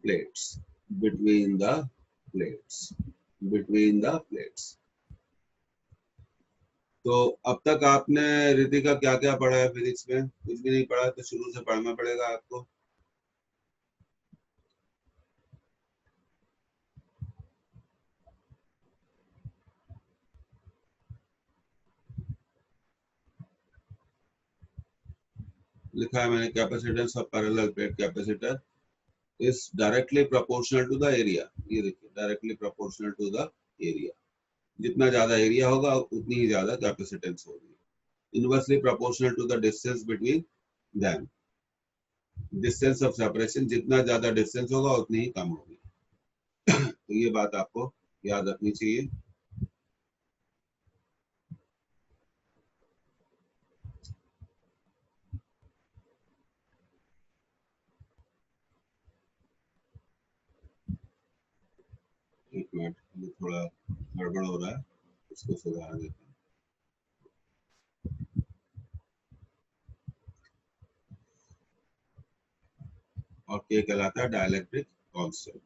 Speaker 1: plates, between the plates, between the plates। तो अब तक आपने रितिका क्या क्या पढ़ा है फिजिक्स में, कुछ भी नहीं पढ़ा तो शुरू से पढ़ना पड़ेगा आपको। लिखा है मैंने, capacitance of parallel plate capacitor is directly proportional to the area. ये देखिए, directly proportional to the area, जितना ज्यादा एरिया होगा उतनी ही ज्यादा कैपेसिटेंस होगी। Inversely proportional to the distance between them, distance of separation, जितना ज्यादा डिस्टेंस होगा उतनी ही कम होगी। तो ये बात आपको याद रखनी चाहिए। एक मिनट, ये थोड़ा गड़बड़ हो रहा है, इसको सुधार देते हैं। और के कहलाता है डाइलेक्ट्रिक कांस्टेंट।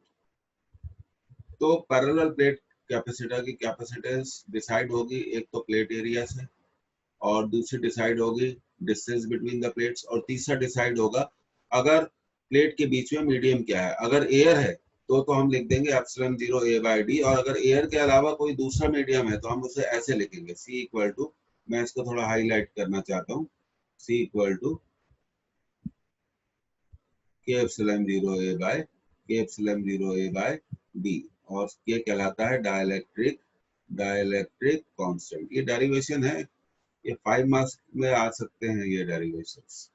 Speaker 1: तो पैरेलल प्लेट कैपेसिटर की कैपेसिटेंस डिसाइड होगी एक तो प्लेट एरिया से, और दूसरी डिसाइड होगी डिस्टेंस बिटवीन द प्लेट्स, और तीसरा डिसाइड होगा अगर प्लेट के बीच में मीडियम क्या है। अगर एयर है तो हम लिख देंगे epsilon zero a by D, और अगर एयर के अलावा कोई दूसरा मीडियम है तो हम उसे ऐसे लिखेंगे, सी इक्वल टू, मैं इसको थोड़ा हाईलाइट करना चाहता हूँ, सी equal to K epsilon zero a bye, के epsilon zero a by D. और के कहलाता है डाइलेक्ट्रिक, डाइलेक्ट्रिक कांस्टेंट। ये डेरिवेशन है, ये 5 मार्क्स में आ सकते हैं ये डेरिवेशंस,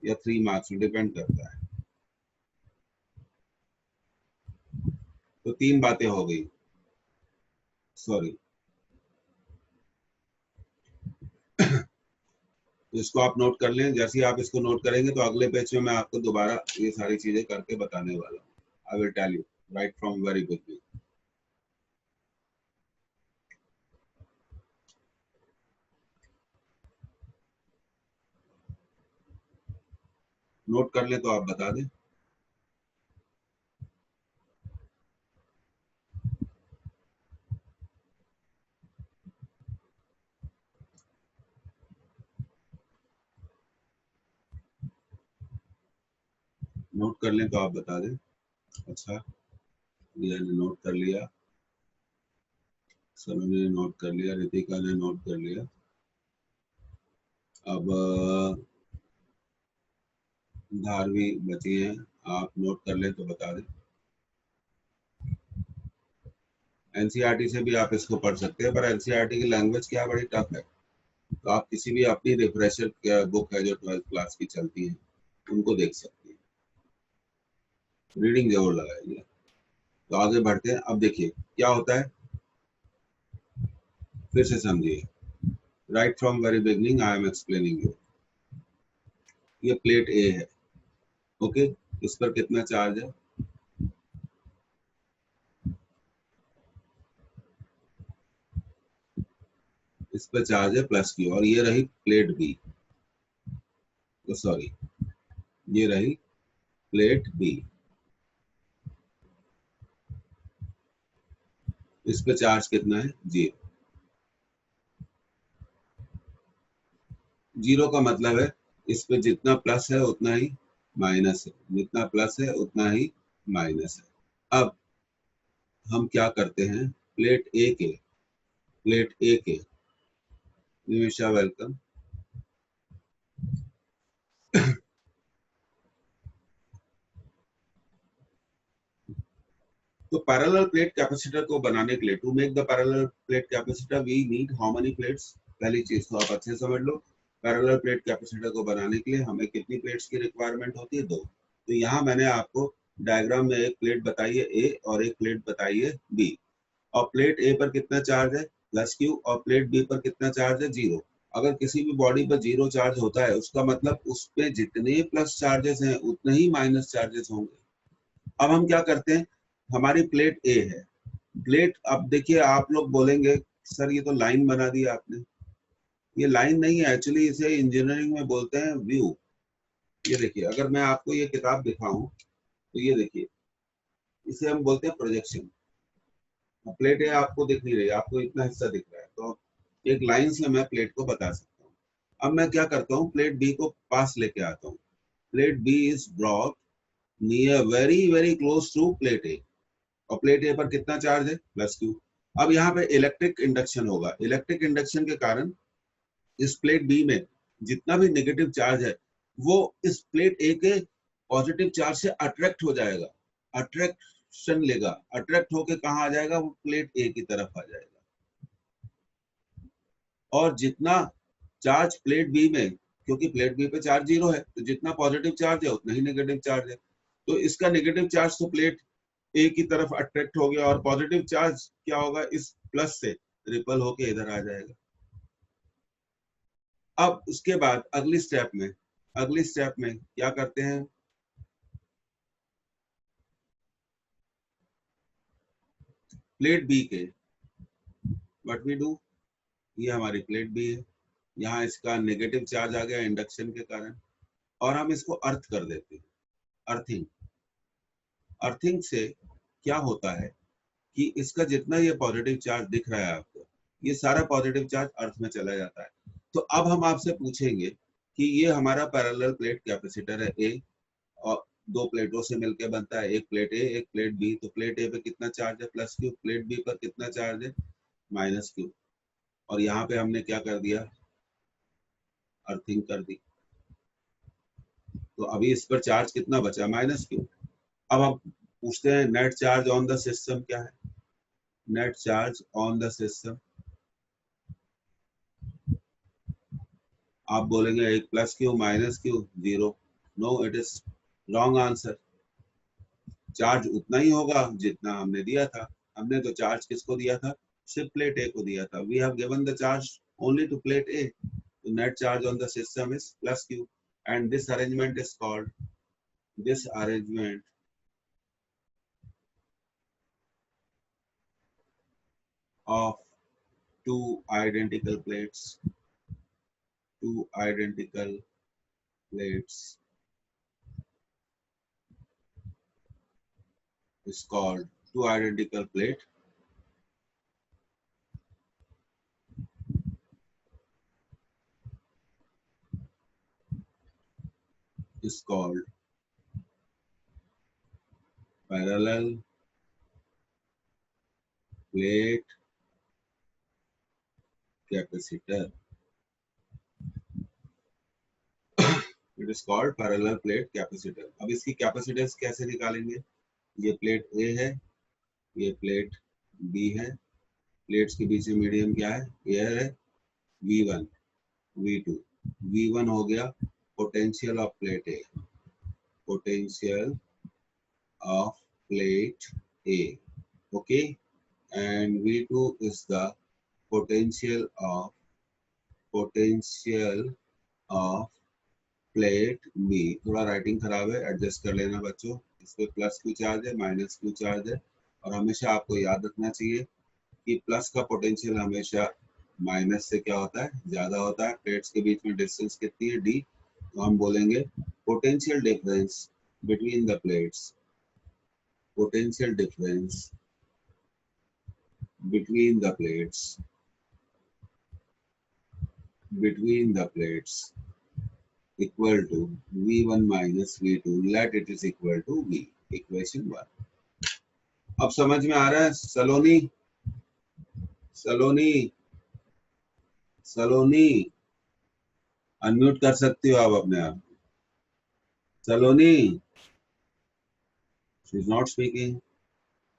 Speaker 1: या 3 मार्क्स में, डिपेंड करता है। तो 3 बातें हो गई, सॉरी। तो इसको आप नोट कर लें, जैसे ही आप इसको नोट करेंगे तो अगले पेज में मैं आपको दोबारा ये सारी चीजें करके बताने वाला हूँ। I will tell you right from very beginning. Note कर ले तो आप बता दें। नोट कर लें तो आप बता दें। अच्छा, रिया ने नोट कर लिया, सलोनी ने नोट कर लिया, रितिका ने नोट कर लिया। अब धारवी बची हैं, आप नोट कर लें तो बता दें। एनसीईआरटी से भी आप इसको पढ़ सकते हैं, पर एनसीईआरटी की लैंग्वेज क्या बड़ी टफ है, तो आप किसी भी अपनी रिफ्रेशर बुक है जो 12th क्लास की चलती है उनको देख सकते हैं, रीडिंग जरूर लगाइए। तो आगे बढ़ते हैं। अब देखिए क्या होता है, फिर से समझिए। Right from very beginning I am explaining you. ये प्लेट ए है, ओके। इस पर कितना चार्ज है? इस पर चार्ज है प्लस क्यू, और ये रही प्लेट बी, तो सॉरी, ये रही प्लेट बी। इस पे चार्ज कितना है? 0। 0 का मतलब है इस पे जितना प्लस है उतना ही माइनस है, जितना प्लस है उतना ही माइनस है। अब हम क्या करते हैं, प्लेट ए के निमिषा वेलकम। तो पैरेलल प्लेट कैपेसिटर को बनाने के लिए, to make the parallel plate capacitor we need how many plates? पहली चीज तो आप अच्छे से समझ लो, पैरेलल प्लेट कैपेसिटर को बनाने के लिए हमें कितनी प्लेट्स की रिक्वायरमेंट होती है? 2। तो यहाँ मैंने आपको डायग्राम में एक प्लेट बताई है ए और एक प्लेट बताई है बी, और प्लेट ए पर कितना चार्ज है? प्लस क्यू, और प्लेट बी पर कितना चार्ज है? 0। अगर किसी भी बॉडी पर 0 चार्ज होता है उसका मतलब उस पे जितने प्लस चार्जेस हैं उतने ही माइनस चार्जेस होंगे। अब हम क्या करते हैं, हमारी प्लेट ए है, प्लेट, अब देखिए आप लोग बोलेंगे सर ये तो लाइन बना दी आपने। ये लाइन नहीं है, एक्चुअली इसे इंजीनियरिंग में बोलते हैं व्यू। ये देखिए, अगर मैं आपको ये किताब दिखाऊं तो ये देखिए, इसे हम बोलते हैं प्रोजेक्शन। प्लेट है आपको दिख नहीं रही, आपको इतना हिस्सा दिख रहा है, तो एक लाइन से मैं प्लेट को बता सकता हूँ। अब मैं क्या करता हूँ, प्लेट बी को पास लेके आता हूँ। Plate B is brought near very very close to plate A, और प्लेट ए पर कितना चार्ज है? Plus Q. अब यहाँ पे इलेक्ट्रिक इंडक्शन होगा, इलेक्ट्रिक इंडक्शन के कारण इस प्लेट बी में जितना भी नेगेटिव चार्ज है वो इस प्लेट ए के पॉजिटिव चार्ज से अट्रैक्ट हो जाएगा, अट्रैक्शन लेगा, अट्रैक्ट होके कहाँ आ जाएगा? वो प्लेट ए की तरफ आ जाएगा। और जितना चार्ज प्लेट बी में, क्योंकि प्लेट बी पे चार्ज 0 है, तो जितना पॉजिटिव चार्ज है उतना ही नेगेटिव चार्ज है, तो इसका नेगेटिव चार्ज तो प्लेट ए की तरफ अट्रैक्ट हो गया, और पॉजिटिव चार्ज क्या होगा? इस प्लस से रिपल होके इधर आ जाएगा। अब उसके बाद अगली स्टेप में क्या करते हैं, प्लेट बी के व्हाट वी डू, ये हमारी प्लेट बी है, यहाँ इसका नेगेटिव चार्ज आ गया इंडक्शन के कारण, और हम इसको अर्थ कर देते हैं, अर्थिंग। अर्थिंग से क्या होता है कि इसका जितना ये पॉजिटिव चार्ज दिख रहा है आपको, ये सारा पॉजिटिव चार्ज अर्थ में चला जाता है। तो अब हम आपसे पूछेंगे कि ये हमारा पैरेलल प्लेट कैपेसिटर है ए, और दो प्लेटों से मिलकर बनता है, एक प्लेट ए एक प्लेट बी। तो प्लेट ए पे कितना चार्ज है? Plus Q. प्लेट बी पर कितना चार्ज है? Minus Q. और यहाँ पे हमने क्या कर दिया? अर्थिंग कर दी। तो अभी इस पर चार्ज कितना बचा? Minus q. अब हम पूछते हैं net charge on the system क्या है? Net charge on the system, आप बोलेंगे एक plus q minus q 0। No, it is wrong answer. Charge उतना ही होगा जितना हमने दिया था। हमने तो चार्ज किसको दिया था? सिर्फ प्लेट ए को दिया था। We have given the charge only to plate A, तो net charge on the system is plus Q, and this arrangement is called, this arrangement of two identical plates, two identical plates is called, two identical plate is called parallel plate capacitor. It is called parallel plate capacitor. अब इसकी कैपेसिटेंस कैसे निकालेंगे? ये प्लेट A है, ये प्लेट B है, प्लेट्स के बीच में मीडियम क्या है? एयर है, V1, V2. V1 हो गया potential of plate A, potential of plate A, okay, and V2 is the potential of plate B. थोड़ा राइटिंग खराब है, एडजस्ट कर लेना बच्चों. इस पे प्लस क्यू चार्ज है, माइनस क्यू चार्ज है, और हमेशा आपको याद रखना चाहिए कि प्लस का पोटेंशियल हमेशा माइनस से क्या होता है? ज्यादा होता है. प्लेट्स के बीच में डिस्टेंस कितनी है? डी. तो हम बोलेंगे potential difference between the plates, potential difference between the plates equal to V1 minus V2. Let it is equal to V. Equation 1. अब समझ में आ रहा है? सलोनी अनम्यूट कर सकती हो आप अपने आप. सलोनी, she is not speaking.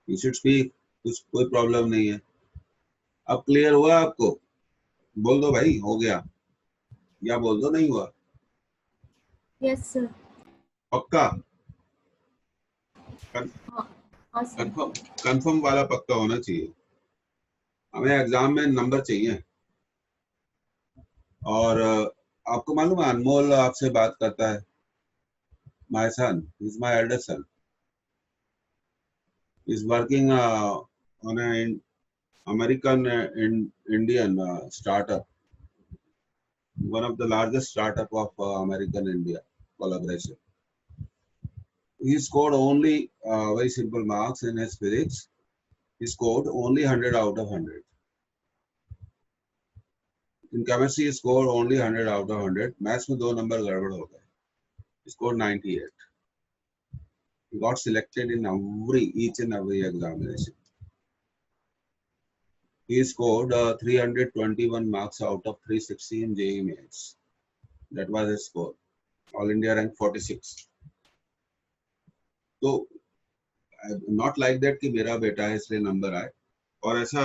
Speaker 1: You should speak. कुछ कोई प्रॉब्लम नहीं है. अब क्लियर हुआ आपको? बोल दो भाई, हो गया, या बोल दो नहीं हुआ.
Speaker 2: Yes sir.
Speaker 1: पक्का?
Speaker 2: हाँ सर.
Speaker 1: कंफर्म वाला पक्का होना चाहिए. हमें एग्जाम में नंबर चाहिए. और आपको मालूम है अनमोल आपसे बात करता है. My son is my elder son, is working on an American Indian startup, one of the largest startup of American India collaboration. He scored only very simple marks in his physics. He scored only 100 out of 100. In chemistry, he scored only 100 out of 100. Maths में 2 number गड़बड़ हो गए. He scored 98. He got selected in each and every examination. He scored 321 marks out of 360 in JEE Mains. That was his score. All India rank 46. So, not like that कि मेरा बेटा है इसलिए नंबर आए. और ऐसा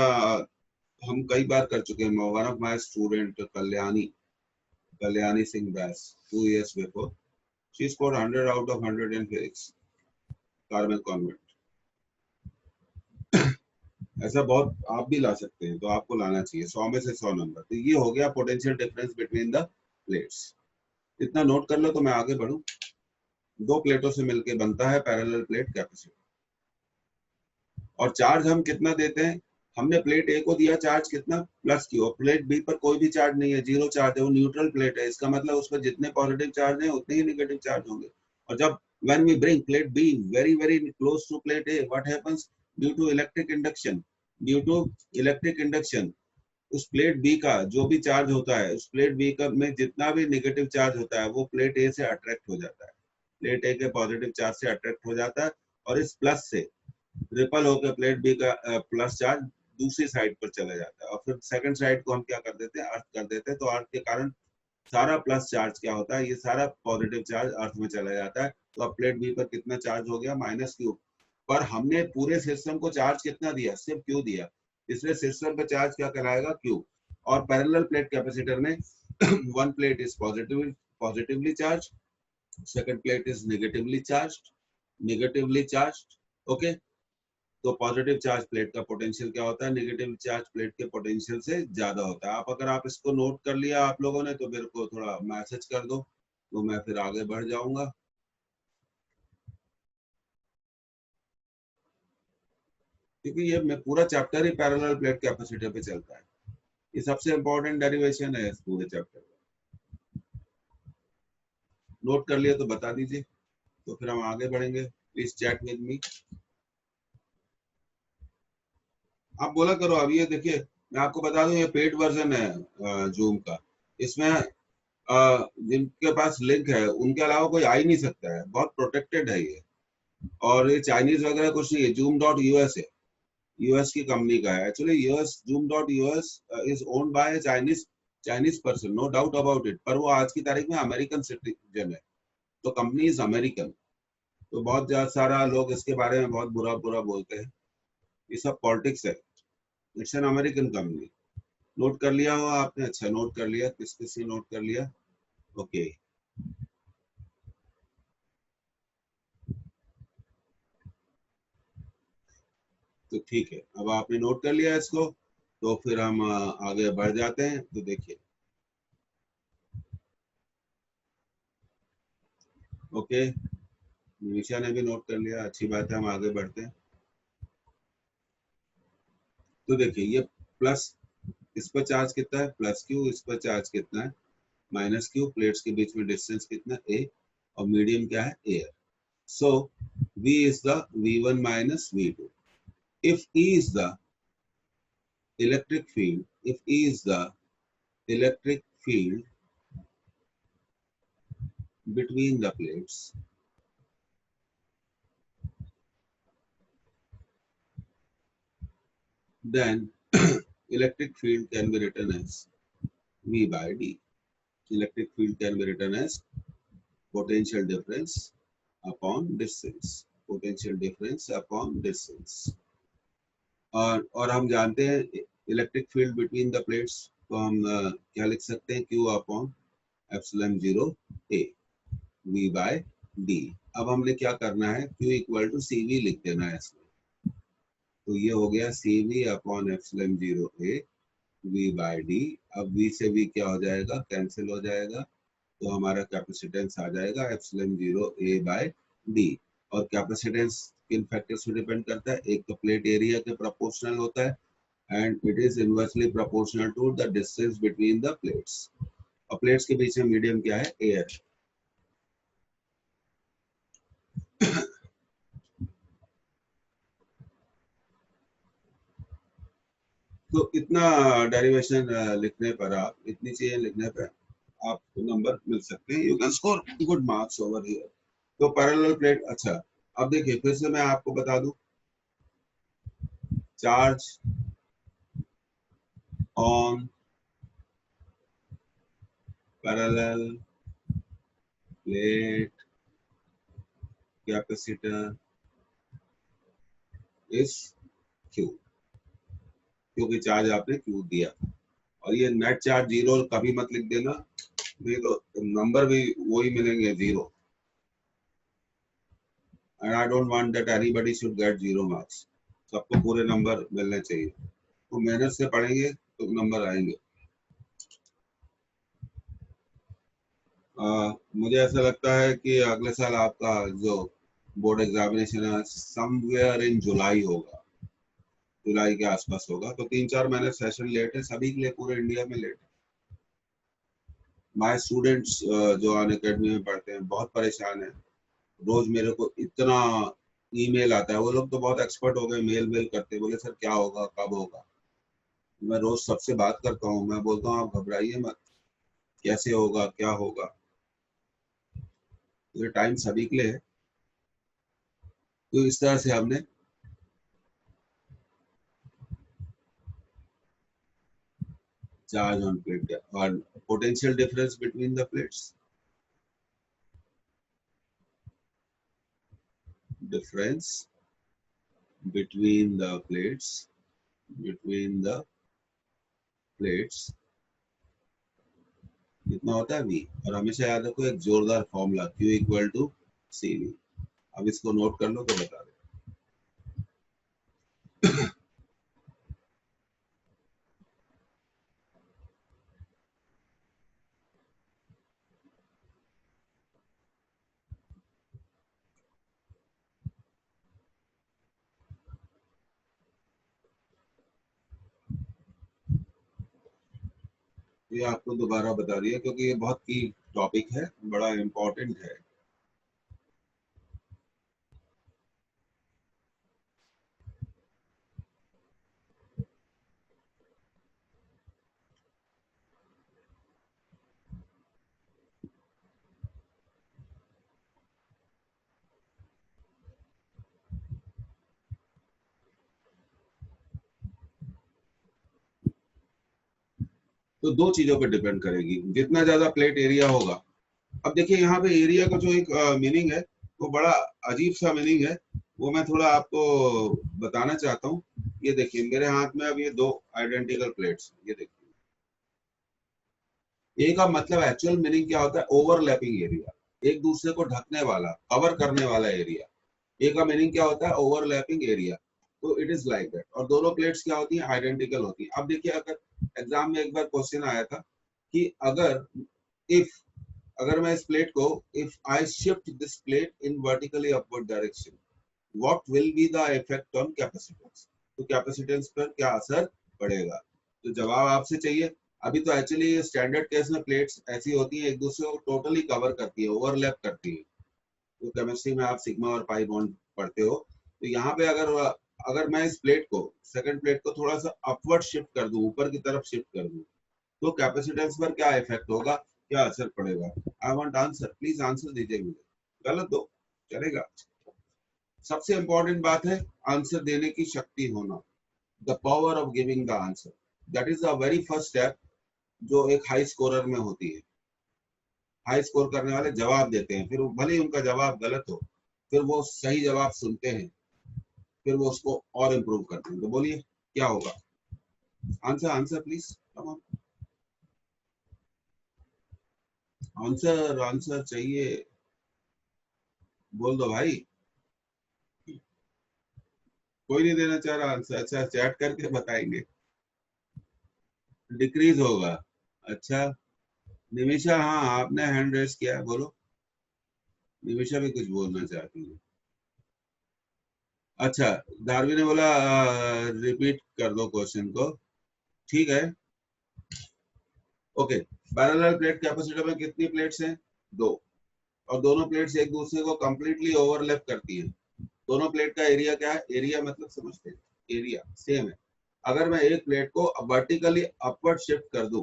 Speaker 1: हम कई बार कर चुके हैं. One of my student Kalyani Singh Bass, 2 years before, she scored 100 out of 100 in physics, Carmel Convent. ऐसा बहुत आप भी ला सकते हैं, तो आपको लाना चाहिए 100 में से 100 नंबर. तो ये हो गया potential difference between the plates. इतना नोट कर लो तो मैं आगे बढ़ूं. 2 प्लेटों से मिलके बनता है पैरेलल प्लेट कैपेसिटर. और चार्ज हम कितना देते हैं? हमने प्लेट ए को दिया चार्ज कितना? Plus Q. और प्लेट बी पर कोई भी चार्ज नहीं है, 0 चार्ज है, वो न्यूट्रल प्लेट है. इसका मतलब उस पर जितने पॉजिटिव चार्ज हैं उतने ही नेगेटिव चार्ज होंगे. और जब when we bring plate B very close to plate A, what happens? Due to electric induction, उस प्लेट बी का जो भी चार्ज होता है, उस प्लेट बी का में जितना भी नेगेटिव चार्ज होता है वो प्लेट ए से अट्रैक्ट हो जाता है. प्लेट ए के पॉजिटिव चार्ज से अट्रैक्ट हो जाता है और इस प्लस से रिपल होकर प्लेट बी का प्लस चार्ज दूसरी साइड पर चला जाता है. और फिर सेकंड साइड को हम क्या कर देते हैं? अर्थ कर देते हैं. तो अर्थ के कारण सारा प्लस चार्ज क्या होता है? ये सारा पॉजिटिव चार्ज अर्थ में चला जाता है. तो अब प्लेट बी पर कितना चार्ज हो गया? Minus Q. पर हमने पूरे सिस्टम को चार्ज कितना दिया? सिर्फ क्यू दिया. इसलिए सिस्टम पे चार्ज क्या कहलाएगा? क्यू. और पैरेलल प्लेट कैपेसिटर में one plate is positively charged, second plate is negatively charged. Okay. तो पॉजिटिव चार्ज प्लेट का पोटेंशियल क्या होता है? नेगेटिव चार्ज प्लेट के पोटेंशियल से ज्यादा होता है. अगर आप इसको नोट कर लिया आप लोगों ने तो मेरे को थोड़ा मैसेज कर दो, तो मैं फिर आगे बढ़ जाऊंगा. क्योंकि ये पूरा चैप्टर ही पैरेलल प्लेट कैपेसिटर पे चलता है. ये सबसे इंपॉर्टेंट डेरिवेशन है इस पूरे चैप्टर का. नोट कर लिया तो बता दीजिए, तो फिर हम आगे बढ़ेंगे. Please chat with me. आप बोला करो. अब ये देखिए, मैं आपको बता दूं, ये पेड वर्जन है जूम का. इसमें जिनके पास लिंक है उनके अलावा कोई आ ही नहीं सकता है. बहुत प्रोटेक्टेड है ये. और ये चाइनीज वगैरह कुछ नहीं है, जूम डॉट यूएस है, यूएस की कंपनी का है actually. US Zoom dot US is owned by Chinese Chinese person, no doubt about it, पर वो आज की तारीख में अमेरिकन सिटीजन है, तो कंपनी इज अमेरिकन। तो बहुत ज्यादा सारा लोग इसके बारे में बहुत बुरा बुरा बोलते हैं, ये सब पॉलिटिक्स है। It's an American company. Note कर लिया हो आपने? अच्छा नोट कर लिया, किस किस ने नोट कर लिया? ओके तो ठीक है, अब आपने नोट कर लिया इसको, तो फिर हम आगे बढ़ जाते हैं। तो देखिए, ओके निशा ने भी नोट कर लिया, अच्छी बात है, हम आगे बढ़ते हैं। तो देखिए ये प्लस, इस पर चार्ज कितना है प्लस क्यू, इस पर चार्ज कितना है माइनस क्यू, प्लेट्स के बीच में डिस्टेंस कितना ए, और मीडियम क्या है air. So V is the V1 minus V2. If E is the electric field, if E is the electric field between the plates, then electric field can be written as V by D. Electric field can be written as potential difference upon distance. Potential difference upon distance. और हम जानते हैं electric field between the plates, तो हम क्या लिख सकते हैं, Q upon epsilon 0 A V by D। अब हमने क्या करना है, Q इक्वल टू CV लिख देना है इसमें, तो ये हो गया CV upon epsilon 0 A V by D। अब V से V क्या हो जाएगा, कैंसिल हो जाएगा, तो हमारा कैपेसिटेंस आ जाएगा एप्सिलॉन 0 A बाय D। और कैपेसिटेंस किन फैक्टर्स पे डिपेंड करता है, एक तो प्लेट एरिया के प्रोपोर्शनल होता है, and it is inversely proportional to the distance between the plates। और प्लेट्स के बीच में मीडियम क्या है, एयर। तो इतना डेरिवेशन लिखने पर, आप इतनी चीजें लिखने पर आपको नंबर मिल सकते हैं, you can score good marks over here. तो पैरेलल प्लेट, अच्छा अब देखिए फिर से मैं आपको बता दूं, charge on parallel plate capacitor is Q, क्योंकि चार्ज आपने क्यू दिया। और ये नेट चार्ज जीरो कभी मत लिख देना, नहीं तो नंबर भी वही मिलेंगे zero, and I don't want that anybody should get zero marks. सबको पूरे नंबर मिलने चाहिए, तो मेहनत से पढ़ेंगे तो नंबर आएंगे। मुझे ऐसा लगता है कि अगले साल आपका जो बोर्ड एग्जामिनेशन है समवेयर इन जुलाई होगा, जुलाई के आसपास होगा, तो 3-4 महीने सेशन लेट है सभी के लिए, पूरे इंडिया में लेट है। माय स्टूडेंट्स जो अन अकेडमी में पढ़ते हैं बहुत परेशान है, रोज मेरे को इतना ईमेल आता है, वो लोग तो बहुत एक्सपर्ट हो गए, मेल मेल करते हैं, बोले सर क्या होगा कब होगा। मैं रोज सबसे बात करता हूँ, मैं बोलता हूँ आप घबराइए मत, कैसे होगा क्या होगा, ये टाइम सभी के लिए है। तो इस तरह से हमने चार्ज ऑन प्लेट और potential difference between the plates, difference between the plates, between the plates कितना होता है V। और हमेशा याद रखो एक जोरदार formula, Q equal to CV। अब इसको नोट कर लो तो बता दे। ये आपको दोबारा बता दिया क्योंकि ये बहुत की टॉपिक है, बड़ा इम्पोर्टेंट है। तो दो चीजों पे डिपेंड करेगी, जितना ज्यादा प्लेट एरिया होगा। अब देखिए यहाँ पे एरिया का जो एक मीनिंग है वो बड़ा अजीब सा मीनिंग है, वो मैं थोड़ा आपको बताना चाहता हूँ। ये देखिए मेरे हाथ में अब ये दो आइडेंटिकल प्लेट्स, ये देखिए ए का मतलब एक्चुअल मीनिंग क्या होता है, ओवरलैपिंग एरिया, एक दूसरे को ढकने वाला, कवर करने वाला एरिया। ए का मीनिंग क्या होता है, ओवरलैपिंग एरिया। तो इट इज लाइक दैट, और दोनों प्लेट्स क्या होती हैं, आइडेंटिकल होती हैं। अब देखिए अगर एग्जाम में एक बार क्वेश्चन आया था कि अगर इफ अगर मैं इस प्लेट को, if I shift this plate in vertically upward direction, what will be the effect on capacitance, तो कैपेसिटेंस पर क्या असर पड़ेगा। तो जवाब आपसे चाहिए। अभी तो एक्चुअली स्टैंडर्ड केस में प्लेट्स ऐसी होती है, एक दूसरे को टोटली कवर करती है, ओवरलैप करती है। तो केमिस्ट्री में आप सिग्मा और पाई बॉन्ड पढ़ते हो। तो यहाँ पे अगर अगर मैं इस प्लेट को, सेकंड प्लेट को थोड़ा सा अपवर्ड शिफ्ट कर दूं, ऊपर की तरफ शिफ्ट कर दूं, तो कैपेसिटेंस पर क्या इफेक्ट होगा, क्या असर पड़ेगा। I want answer, please answer दीजिए मुझे। गलत दो चलेगा। सबसे इंपॉर्टेंट बात है आंसर देने की शक्ति होना, the power of giving the answer. That is the very first step जो एक हाई स्कोरर में होती है। हाई स्कोर करने वाले जवाब देते हैं, फिर भले ही उनका जवाब गलत हो, फिर वो सही जवाब सुनते हैं, फिर वो उसको और इम्प्रूव करते हैं। तो बोलिए क्या होगा answer, answer please, come on answer, answer चाहिए, बोल दो भाई। कोई नहीं देना चाह रहा आंसर, अच्छा चैट करके बताएंगे। डिक्रीज होगा, अच्छा। निमिषा, हाँ आपने हैंड रेस किया है, बोलो। निमिषा भी कुछ बोलना चाहती है। अच्छा, धारवी ने बोला रिपीट कर दो क्वेश्चन को, ठीक है। ओके, पैरेलल प्लेट कैपेसिटर में कितनी प्लेट्स हैं, दो, और दोनों प्लेट्स एक दूसरे को कंप्लीटली ओवरलैप करती हैं। दोनों प्लेट का एरिया क्या है, एरिया मतलब समझते हैं, एरिया सेम है। अगर मैं एक प्लेट को वर्टिकली अपवर्ड शिफ्ट कर दूं,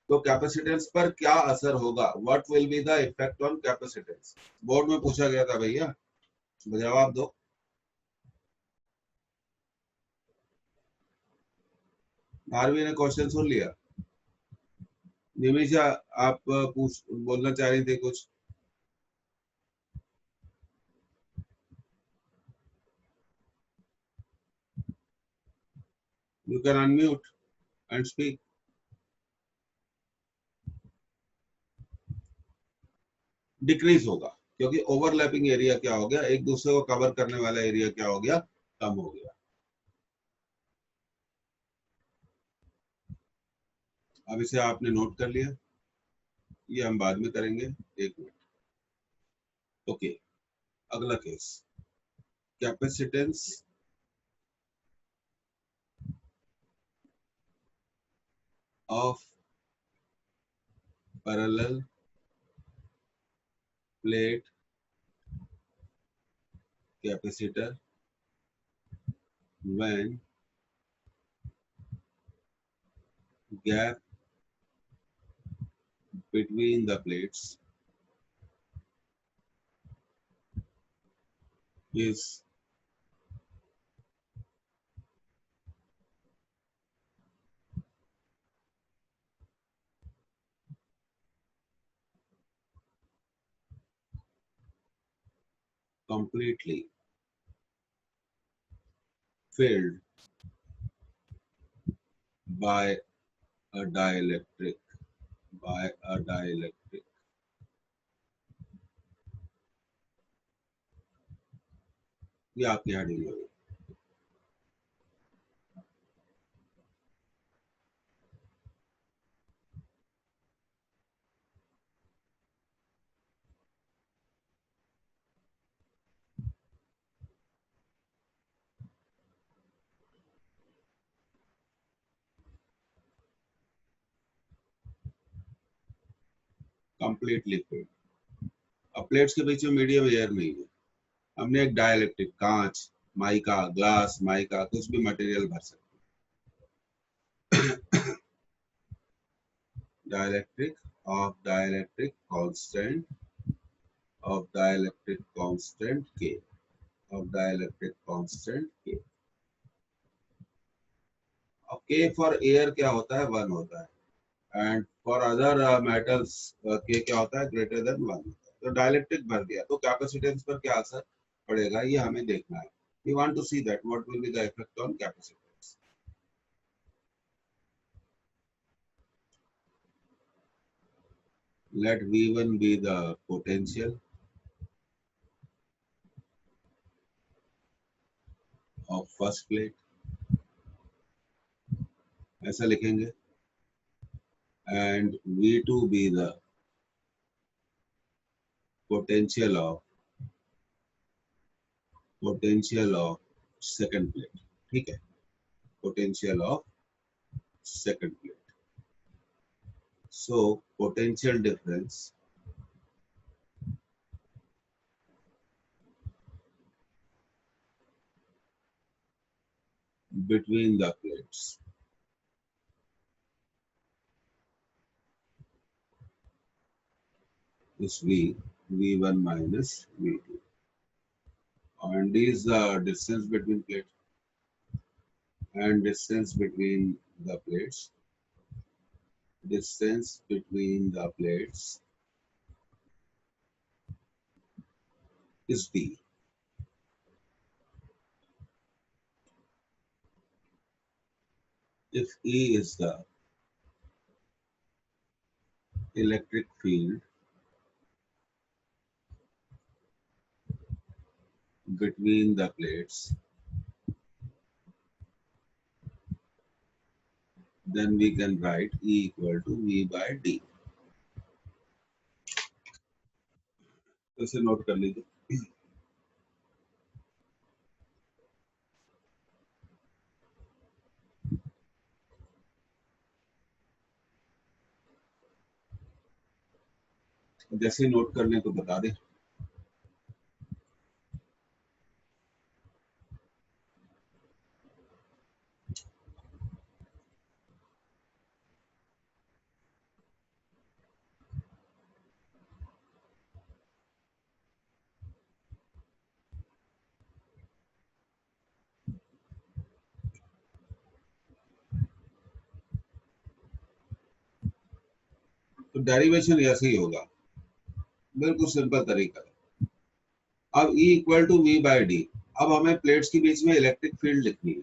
Speaker 1: तो कैपेसिटेंस पर क्या असर होगा, what will be the effect on capacitance. Board में पूछा गया था भैया, जवाब दो। भारवी ने क्वेश्चन सुन लिया। निमिषा, आप पूछ बोलना चाह रही थी कुछ। You can unmute and speak. Decrease होगा, क्योंकि ओवरलैपिंग एरिया क्या हो गया, एक दूसरे को कवर करने वाला एरिया क्या हो गया, कम हो गया। अब इसे आपने नोट कर लिया, ये हम बाद में करेंगे, एक मिनट। ओके, अगला case, capacitance of parallel plate capacitor when gap between the plates is completely filled by a dielectric, by a dielectric, ये आपकी हेडिंग है। कंप्लीटली फिल्ड, अब प्लेट्स के बीच में मीडियम एयर नहीं है, हमने एक डाइलेक्ट्रिक, कांच, माइका, ग्लास, माइका, कुछ भी मटेरियल भर सकते। Dielectric of dielectric constant, of dielectric constant के, ऑफ डाइलेक्ट्रिक कांस्टेंट के। अब के फॉर एयर क्या होता है, 1 होता है। एंड फॉर अदर मेटल्स के क्या होता है, ग्रेटर देन 1 होता है। तो डाइलेक्ट्रिक भर दिया तो कैपेसिटेंस पर क्या असर पड़ेगा ये हमें देखना है। We want to see that what will be the effect on capacitance. Let V1 be the potential of first plate, ऐसा लिखेंगे, and V2 be the potential of second plate, ठीक है, potential of second plate. So potential difference between the plates is V1 minus V2, and is the distance between plates, and distance between the plates is D. If E is the electric field between the plates, then we can write E equal to V by D. तो इसे नोट कर लीजिए। जैसे नोट करने को बता दे। तो डेरिवेशन ऐसे ही होगा, बिल्कुल सिंपल तरीका है। अब E equal to V by d. अब हमें प्लेट्स के बीच में इलेक्ट्रिक फील्ड लिखनी है।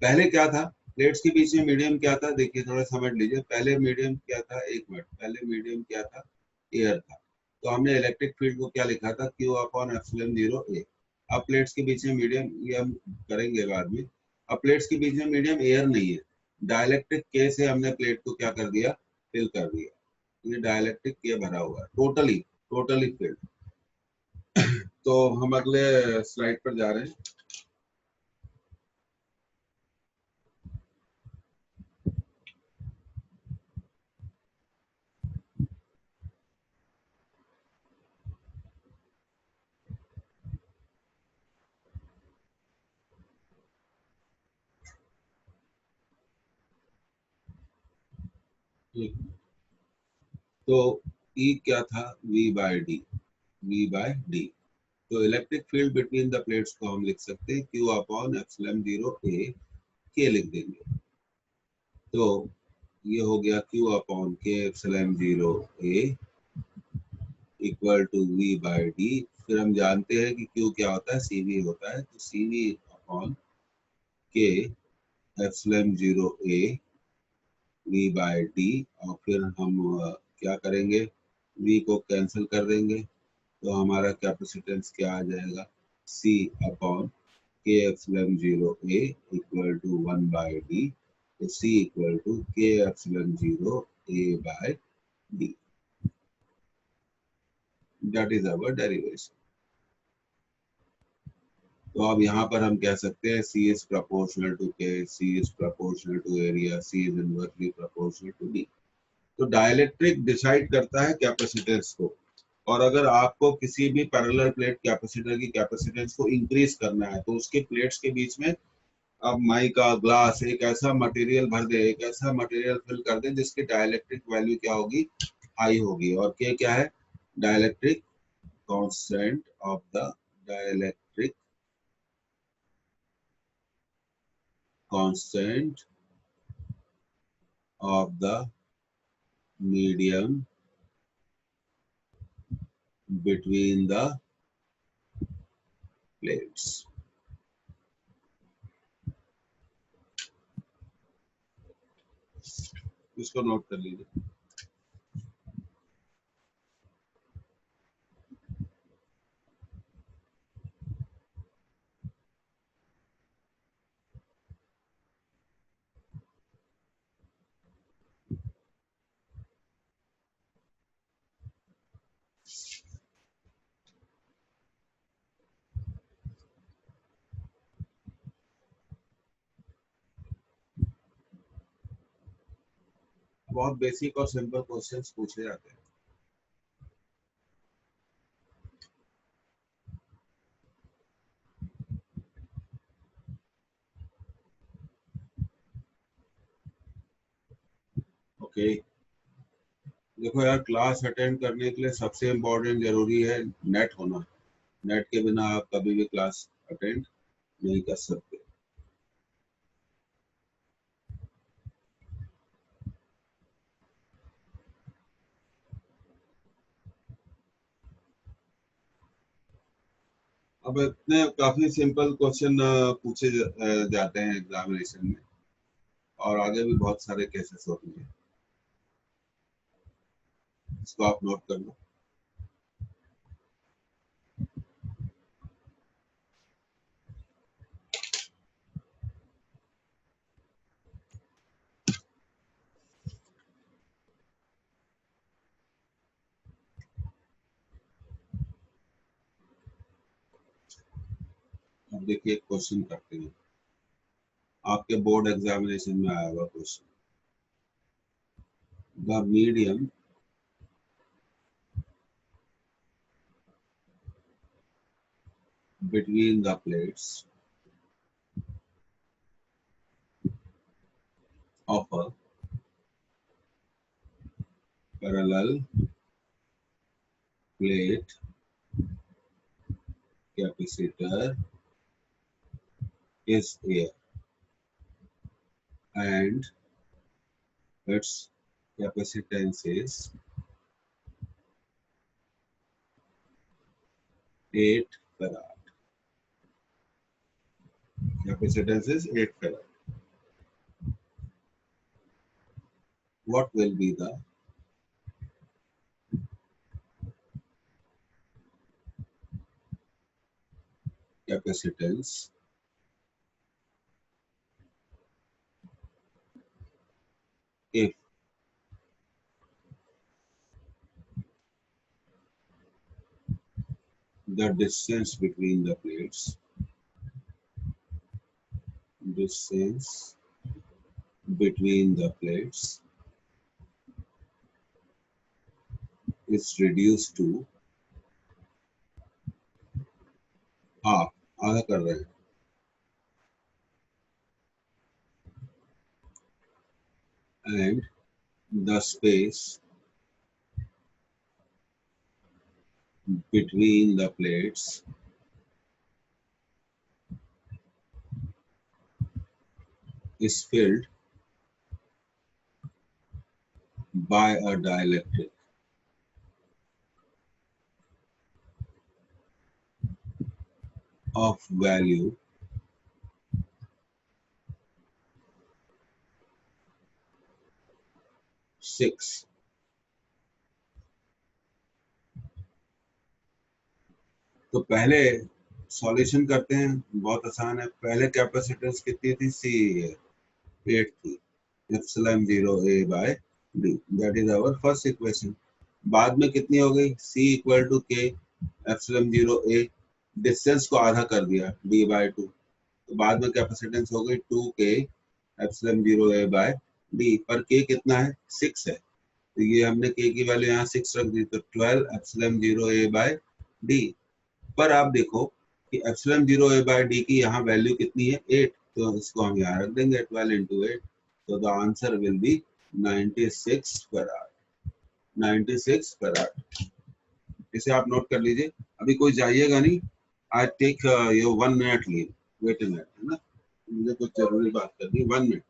Speaker 1: पहले क्या था, प्लेट्स के बीच में मीडियम क्या था, देखिए थोड़ा समझ लीजिए। पहले मीडियम क्या था, एक मिनट, पहले मीडियम क्या था, एयर था। तो हमने इलेक्ट्रिक फील्ड को क्या लिखा था, Q अपॉन एप्सिलॉन 0 A। अब प्लेट्स के बीच में मीडियम, ये हम करेंगे बाद में। अब प्लेट्स के बीच में मीडियम एयर नहीं है, डाइलेक्ट्रिक के से हमने प्लेट को क्या कर दिया, फिल कर दिया। ये डाइलेक्ट्रिक के भरा हुआ है, टोटली टोटली फिल्ड। तो हम अगले स्लाइड पर जा रहे हैं। तो E क्या था, V बाई डी। तो electric field between the plates को हम लिख सकते हैं Q अपॉन एप्सिलॉन 0 A, के लिख देंगे। तो ये हो गया Q अपॉन के epsilon 0 A equal to V by d. फिर हम जानते हैं कि Q क्या होता है, CV होता है। तो CV अपॉन के epsilon 0 A V by D. और फिर हम क्या करेंगे, V को कैंसिल कर देंगे, तो हमारा कैपेसिटेंस क्या आ जाएगा, C अपॉन के epsilon 0 A equal to 1 by D. तो C equal to K epsilon 0 A by D. That is our derivation. तो अब यहाँ पर हम कह सकते हैं C is proportional to K, C is proportional to area, C is inversely proportional to D। तो डाइलेक्ट्रिक डिसाइड करता है कैपेसिटेंस को। और अगर आपको किसी भी पैरेलल प्लेट कैपेसिटर की कैपेसिटेंस को इंक्रीज करना है तो उसके प्लेट्स के बीच में अब माइका ग्लास एक ऐसा मटेरियल भर दे, एक ऐसा मटेरियल फिल कर दे जिसकी डाइलेक्ट्रिक वैल्यू क्या होगी, हाई होगी। और के क्या है, dielectric constant of the dielectric constant of the medium between the plates. इसको नोट कर लीजिए. बहुत बेसिक और सिंपल क्वेश्चंस पूछे जाते हैं. ओके, देखो यार, क्लास अटेंड करने के लिए सबसे इम्पोर्टेंट जरूरी है नेट होना. नेट के बिना आप कभी भी क्लास अटेंड नहीं कर सकते. अब इतने काफी सिंपल क्वेश्चन पूछे जाते हैं एग्जामिनेशन में, और आगे भी बहुत सारे केसेस होते हैं. इसको आप नोट कर लो. अब देखिए एक क्वेश्चन करते हैं. आपके बोर्ड एग्जामिनेशन में आया हुआ question. The medium between the plates of a parallel plate capacitor is air, and its capacitance is 8 farad. Capacitance is 8 farad. What will be the capacitance if the distance between the plates is reduced to half. आधा कर रहे हैं. And the space between the plates is filled by a dielectric of value 6. तो पहले सॉल्यूशन करते हैं, बहुत आसान है. पहले कैपेसिटेंस कितनी थी? सी 8 थी. Epsilon 0 a by d, that is our first equation. बाद में कितनी हो गई? c equal to k epsilon 0 a. Distance को आधा कर दिया, d by 2. तो बाद में कैपेसिटेंस हो गई 2k epsilon 0 a by d. पर k कितना है? 6 है. तो ये हमने k की वैल्यू यहाँ 6 रख दी, तो 12 एप्सिलॉन 0 a by d. पर आप देखो कि एप्सिलॉन 0 a by d की यहाँ वैल्यू कितनी है? 8. तो इसको हम यहाँ रख देंगे 12 into 8. तो the answer will be 96 farad. 96 farad. इसे आप नोट कर लीजिए. अभी कोई जाइएगा नहीं. I take your 1 minute leave. Wait a minute, है ना, मुझे कुछ जरूरी बात करनी. 1 मिनट.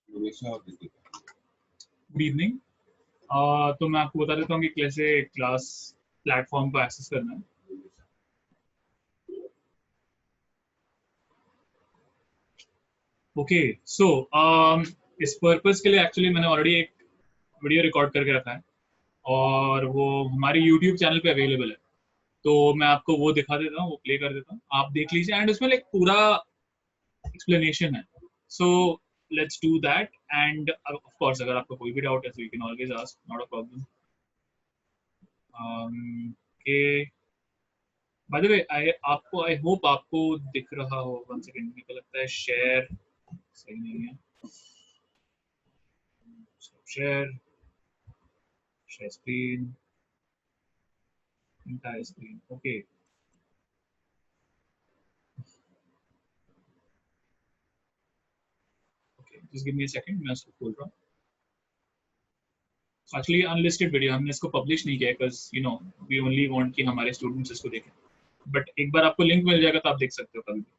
Speaker 1: हमेशा और रितिका।
Speaker 3: Good evening. तो मैं आपको बता देता हूँ कि कैसे क्लास प्लेटफॉर्म को एक्सेस करना है। ओके, सो इस पर्पस के लिए एक्चुअली मैंने ऑलरेडी एक वीडियो रिकॉर्ड करके रखा है और वो हमारे यूट्यूब चैनल पे अवेलेबल है, तो मैं आपको वो दिखा देता हूँ, वो प्ले कर देता हूँ, आप देख लीजिए। एंड उसमें एक पूरा एक्सप्लेनेशन है, so let's do that. And of course अगर आपको कोई भी डाउट है तो you can always ask, not a problem. Okay by the way I hope आपको दिख रहा हो। वन सेकंड, मेरे को लगता है शेयर सही नहीं है। Share screen, entire screen, okay. Okay, just give me a second, मैं इसको खोल रहा हूँ। Actually unlisted video हमने इसको publish नहीं किया because you know we only want कि हमारे students इसको देखें, but एक बार आपको link मिल जाएगा तो आप देख सकते हो कभी भी,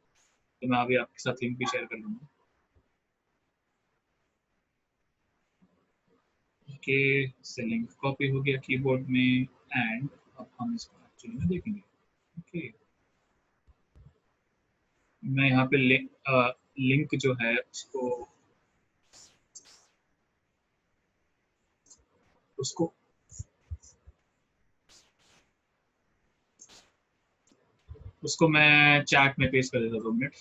Speaker 3: तो मैं अभी आपके साथ link भी share कर लूँगा। Okay, से link copy हो गया keyboard में and अब हम इसको actually में देखेंगे। Okay, मैं यहाँ पे link जो है उसको मैं चैट में पेस्ट कर देता हूँ 2 मिनट।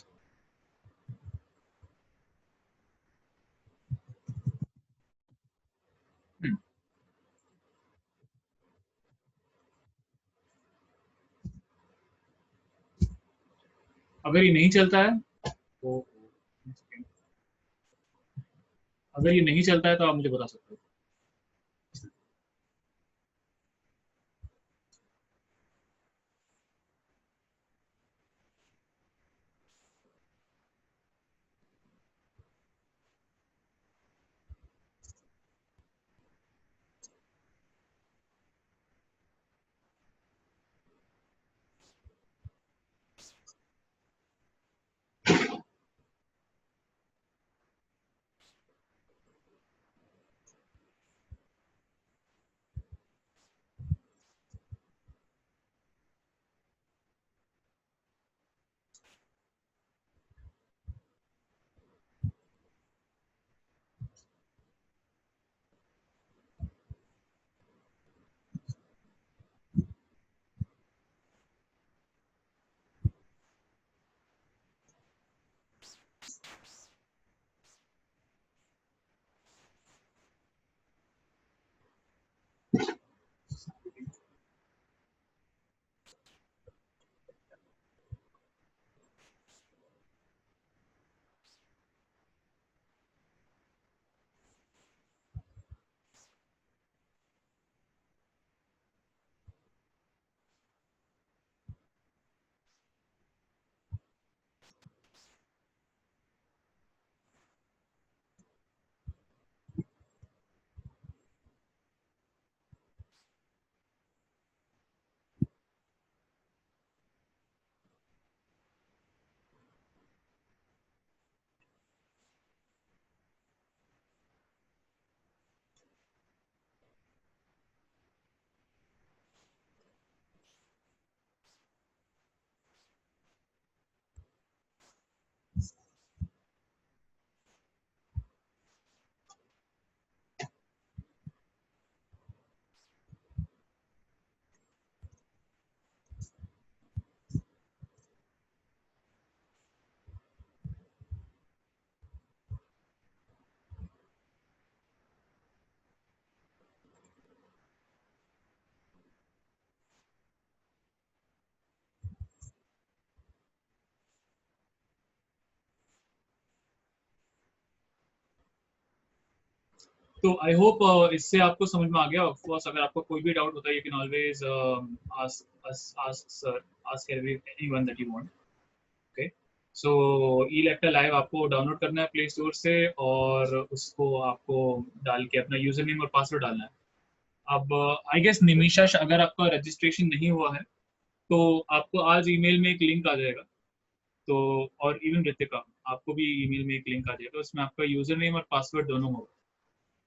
Speaker 3: अगर ये नहीं चलता है तो आप मुझे बता सकते हो। तो आई होप इससे आपको समझ में आ गया। ऑफ कोर्स अगर आपको कोई भी डाउट होता है you can always ask anyone that you want. Okay, so E lecture live आपको डाउनलोड करना है प्ले स्टोर से और उसको आपको डाल के अपना यूजर नेम और पासवर्ड डालना है। अब आई गेस निमिषा, अगर आपका रजिस्ट्रेशन नहीं हुआ है तो आपको आज ईमेल में एक लिंक आ जाएगा, तो और इवन रितिका, आपको भी ईमेल में एक लिंक आ जाएगा, उसमें आपका यूजर नेम और पासवर्ड दोनों होगा।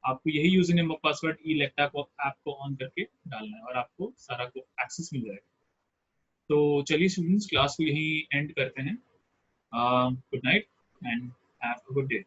Speaker 3: आपको यही यूजर नेम और पासवर्ड इलेक्टा को ऐप को ऑन करके डालना है और आपको सारा को एक्सेस मिल जाएगा। तो चलिए स्टूडेंट्स, क्लास को यहीं एंड करते हैं। Good night and have a good day.